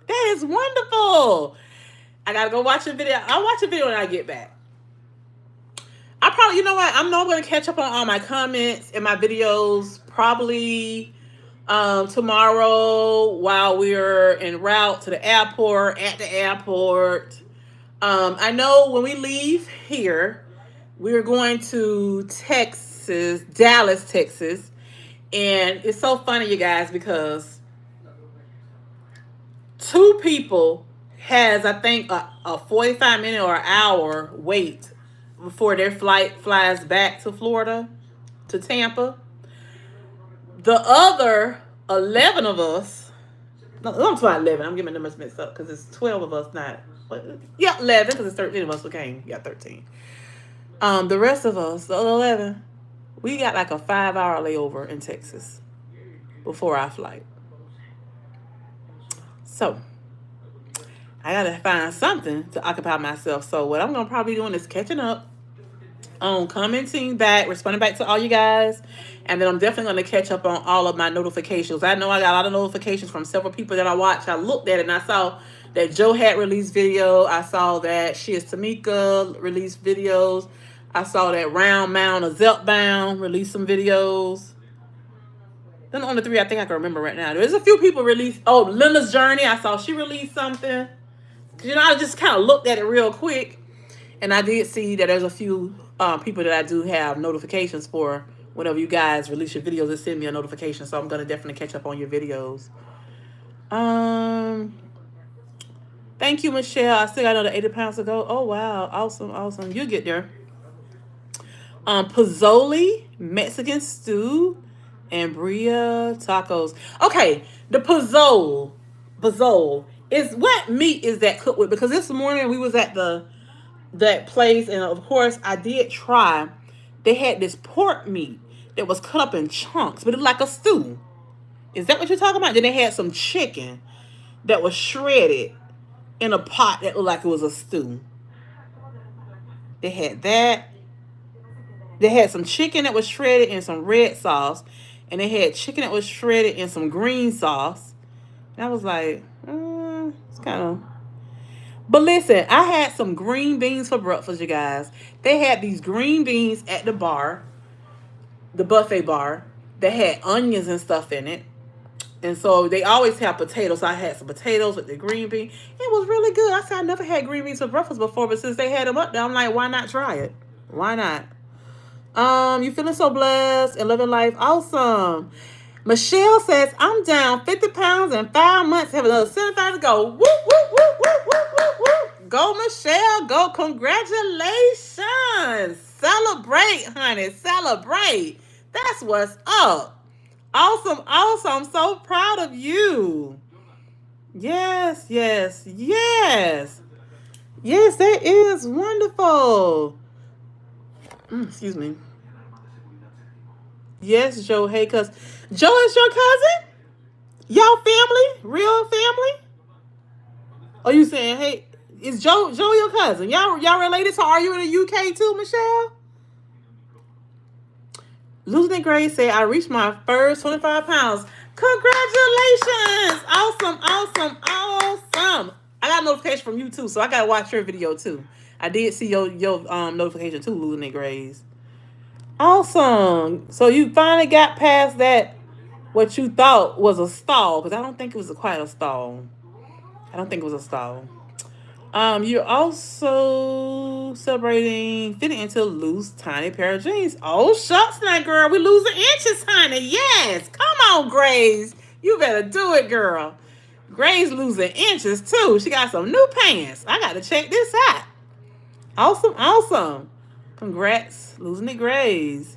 That is wonderful. I gotta go watch a video. I'll watch a video when I get back. I probably, you know what? I'm not going to catch up on all my comments and my videos probably tomorrow while we're en route to the airport, at the airport. I know when we leave here, we're going to Texas, Dallas, Texas. And it's so funny, you guys, because 2 people has, I think, a 45-minute or an hour wait before their flight flies back to Florida, to Tampa. The other 11 of us, no, I'm talking 11. I'm getting my numbers mixed up because it's 12 of us, not, yeah, 11 because it's 13 of us who came. Yeah, 13. The rest of us, the other 11, we got like a 5-hour layover in Texas before our flight. So, I gotta find something to occupy myself. So what I'm gonna probably be doing is catching up on commenting back, responding back to all you guys, and then I'm definitely gonna catch up on all of my notifications. I know I got a lot of notifications from several people that I watch. I looked at it and I saw that Joe had released video. I saw that She Is Tamika released videos. I saw that Mounjaro Zepbound released some videos. Then on the three I think I can remember right now. There's a few people released. Oh, Linda's Journey. I saw she released something. You know, I just kind of looked at it real quick, and I did see that there's a few people that I do have notifications for. Whenever you guys release your videos, it send me a notification, so I'm gonna definitely catch up on your videos. Thank you, Michelle. I still got another 80 pounds to go. Oh wow, awesome. You'll get there. Pozzoli, Mexican stew, and Bria tacos. Okay, the pozzole is what meat is that cooked with? Because this morning we was at that place, and of course I did try. They had this pork meat that was cut up in chunks, but it looked like a stew. Is that what you're talking about? Then they had some chicken that was shredded in a pot that looked like it was a stew. They had that. They had some chicken that was shredded in some red sauce, and they had chicken that was shredded in some green sauce. And I was like, it's kind of... But listen, I had some green beans for breakfast, you guys. They had these green beans at the bar, the buffet bar, that had onions and stuff in it. And so they always have potatoes. So I had some potatoes with the green bean. It was really good. I said I never had green beans for breakfast before, but since they had them up there, I'm like, why not try it? Why not? You feeling so blessed and living life awesome. Michelle says, I'm down 50 pounds in 5 months. Have another 75 to go. Whoop, whoop, whoop, whoop, whoop, whoop, whoop. Go, Michelle. Go. Congratulations. Celebrate, honey. Celebrate. That's what's up. Awesome. I'm so proud of you. Yes. Yes, that is wonderful. Excuse me. Yes, Joe. Hey, cuz Joe is your cousin? Y'all family? Real family? Are you saying, hey, is Joe your cousin? Y'all related? So are you in the UK too, Michelle? Losing Gray said, I reached my first 25 pounds. Congratulations! Awesome. I got a notification from you too, so I gotta watch your video too. I did see your notification too, Losing Grays. Awesome. So you finally got past that, what you thought was a stall, because I don't think it was quite a stall. You're also celebrating fitting into a loose, tiny pair of jeans. Oh, shucks now, girl. We losing inches, honey. Yes. Come on, Grace. You better do it, girl. Grace losing inches, too. She got some new pants. I got to check this out. Awesome. Congrats, losing it, Grace.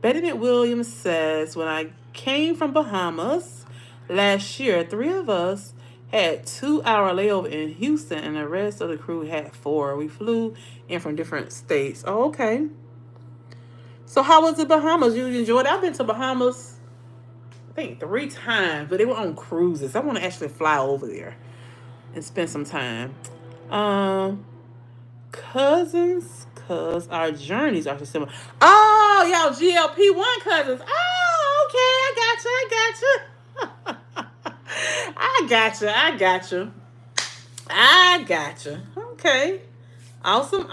Betty McWilliams says, when I came from Bahamas last year, 3 of us had 2-hour layover in Houston, and the rest of the crew had 4. We flew in from different states. Oh, okay. So how was the Bahamas? You enjoyed it? I've been to Bahamas, I think 3 times, but they were on cruises. I want to actually fly over there and spend some time. Cousins, cause our journeys are so similar. Oh, y'all GLP-1 cousins. Oh, okay. I got you. Okay. Awesome.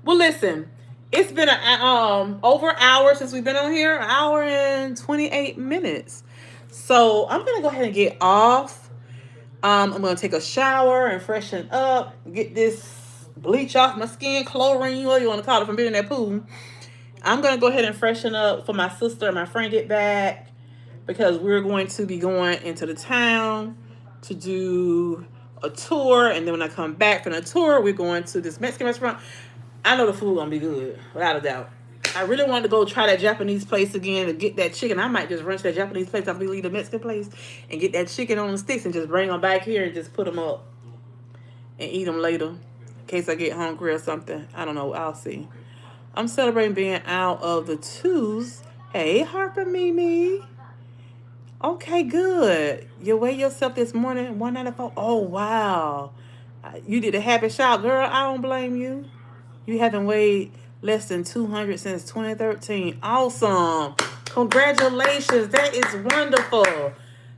Well, listen, it's been over an hour since we've been on here. 1 hour and 28 minutes. So I'm gonna go ahead and get off. I'm gonna take a shower and freshen up, get this bleach off my skin, chlorine, what you want to call it, from being in that pool. I'm gonna go ahead and freshen up for my sister and my friend get back, because we're going to be going into the town to do a tour, and then when I come back from the tour, we're going to this Mexican restaurant. I know the food gonna be good, without a doubt. I really wanted to go try that Japanese place again to get that chicken. I might just run to that Japanese place after we leave the Mexican place and get that chicken on the sticks and just bring them back here and just put them up and eat them later in case I get hungry or something. I don't know. I'll see. I'm celebrating being out of the twos Hey, Harper Mimi. Okay, good. You weigh yourself this morning, 194. Oh, wow. You did a habit shout, girl. I don't blame you. You haven't weighed less than 200 since 2013. Awesome. Congratulations. That is wonderful.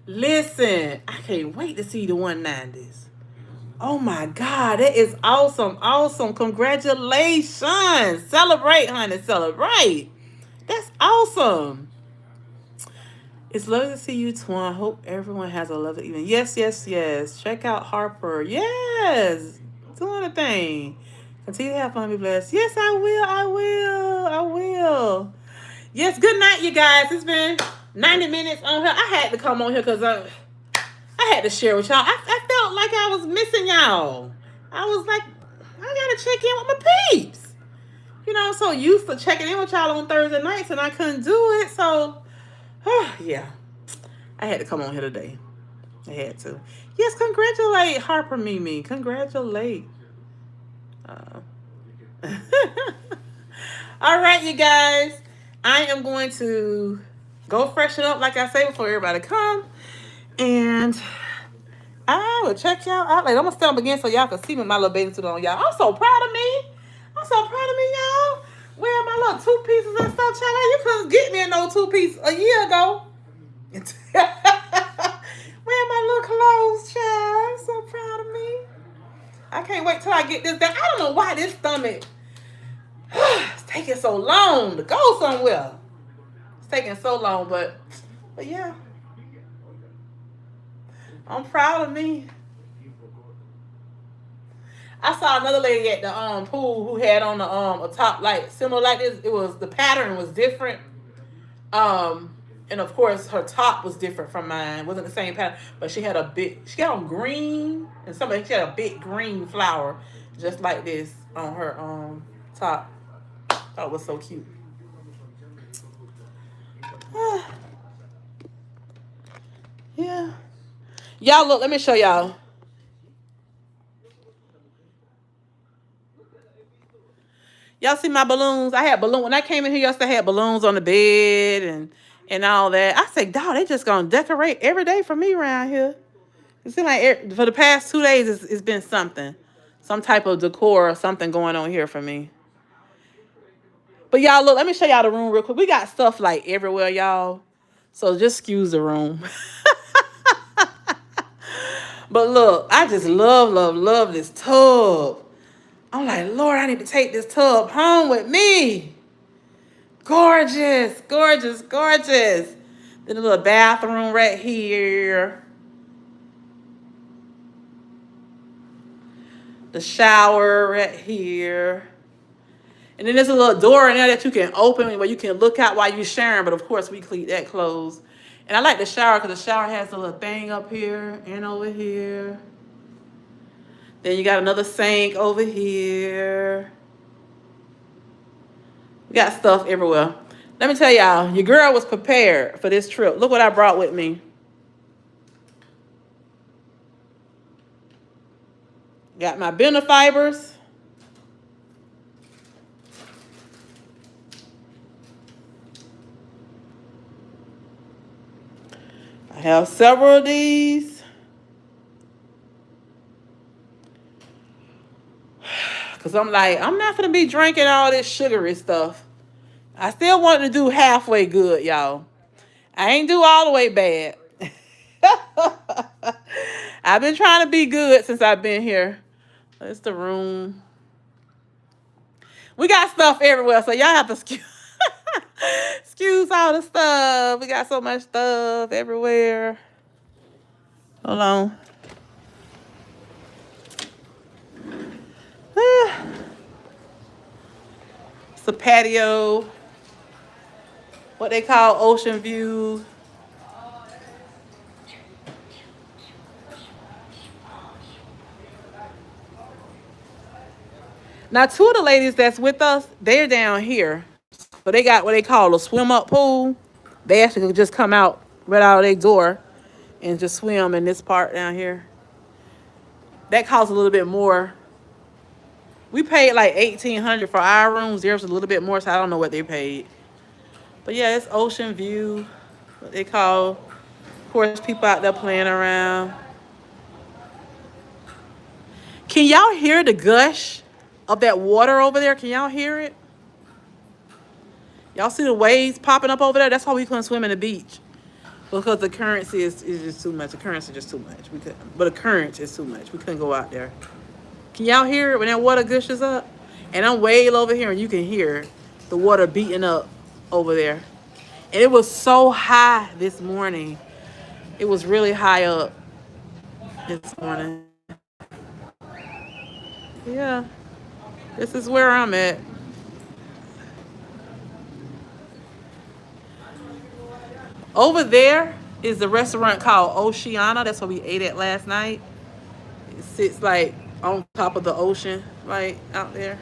Listen, I can't wait to see the 190s. Oh my God, that is awesome. Awesome. Congratulations. Celebrate, honey. Celebrate. That's awesome. It's lovely to see you, Twaun. Hope everyone has a lovely evening. Yes, yes, yes. Check out Harper. Yes. Doing a thing. Continue to have fun. Be blessed. Yes, I will. I will. I will. Yes, good night, you guys. It's been 90 minutes on here. I had to come on here because I had to share with y'all. I felt like I was missing y'all. I was like, I got to check in with my peeps. You know, I'm so used to checking in with y'all on Thursday nights and I couldn't do it. So, yeah. I had to come on here today. I had to. Yes, congratulate Harper Mimi. Congratulate. All right, you guys. I am going to go freshen up, like I say, before everybody come. And I will check y'all out. Like, I'm going to stand up again so y'all can see me, my little bathing suit on, y'all. I'm so proud of me. I'm so proud of me, y'all. Wearing my little two pieces and stuff, child. You couldn't get me in no two piece a year ago. Wearing my little clothes, child. I'm so proud of me. I can't wait till I get this done. I don't know why this stomach it's taking so long to go somewhere. It's taking so long, but yeah. I'm proud of me. I saw another lady at the pool who had on the a top like similar like this. It was the pattern was different. And of course her top was different from mine. It wasn't the same pattern, but she had she got on green and she had a big green flower just like this on her top. Thought it was so cute. Yeah. Y'all look, let me show y'all. Y'all see my balloons? I had balloons. When I came in here yesterday, I had balloons on the bed and all that. I said, dog, they just gonna decorate every day for me around here. It seems like for the past 2 days, it's been something. Some type of decor or something going on here for me. But y'all, look, let me show y'all the room real quick. We got stuff like everywhere, y'all. So just excuse the room. But look, I just love this tub. I'm like, Lord, I need to take this tub home with me. Gorgeous, gorgeous, gorgeous. Then a little bathroom right here. The shower right here. And then there's a little door in there that you can open where you can look out while you're sharing. But of course, we keep that closed. And I like the shower because the shower has a little thing up here and over here. Then you got another sink over here. We got stuff everywhere. Let me tell y'all, your girl was prepared for this trip. Look what I brought with me. Got my Bena fibers. I have several of these. Because I'm like, I'm not going to be drinking all this sugary stuff. I still want to do halfway good, y'all. I ain't do all the way bad. I've been trying to be good since I've been here. It's the room. We got stuff everywhere, so y'all have to excuse all the stuff. We got so much stuff everywhere. Hold on. It's a patio. What they call ocean view. Now, two of the ladies that's with us, they're down here. So they got what they call a swim-up pool. They actually could just come out right out of their door and just swim in this part down here. That costs a little bit more. We paid like $1,800 for our rooms. Theirs was a little bit more, so I don't know what they paid. But yeah, it's ocean view. What they call, of course, people out there playing around. Can y'all hear the gush of that water over there? Can y'all hear it? Y'all see the waves popping up over there? That's why we couldn't swim in the beach. Because the currency is just too much. The currency is just too much. But the current is too much. We couldn't go out there. Can y'all hear it when that water gushes up? And I'm way over here and you can hear the water beating up over there. And it was so high this morning. It was really high up this morning. Yeah, this is where I'm at. Over there is the restaurant called Oceana. That's what we ate at last night. It sits like on top of the ocean, like out there.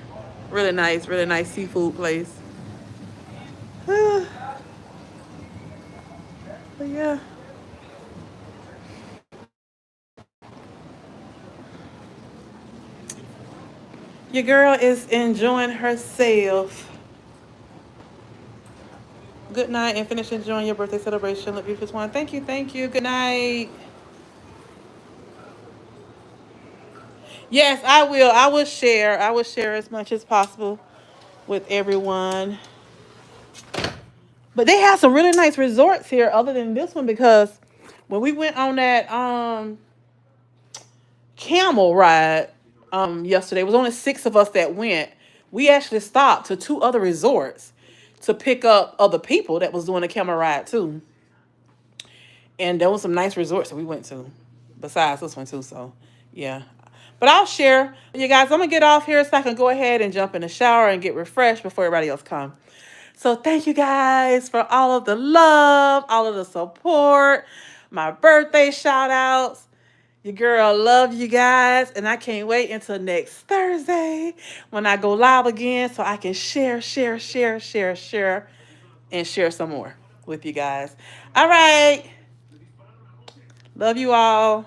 Really nice seafood place. But yeah. Your girl is enjoying herself. Good night and finish enjoying your birthday celebration. Look beautiful one. Thank you, thank you. Good night. Yes, I will. I will share. I will share as much as possible with everyone. But they have some really nice resorts here other than this one because when we went on that camel ride yesterday, it was only 6 of us that went. We actually stopped to 2 other resorts to pick up other people that was doing the camel ride too. And there was some nice resorts that we went to besides this one too. So yeah. But I'll share. You guys, I'm going to get off here so I can go ahead and jump in the shower and get refreshed before everybody else comes. So thank you guys for all of the love, all of the support, my birthday shout outs. Your girl love you guys. And I can't wait until next Thursday when I go live again so I can share, and share some more with you guys. All right. Love you all.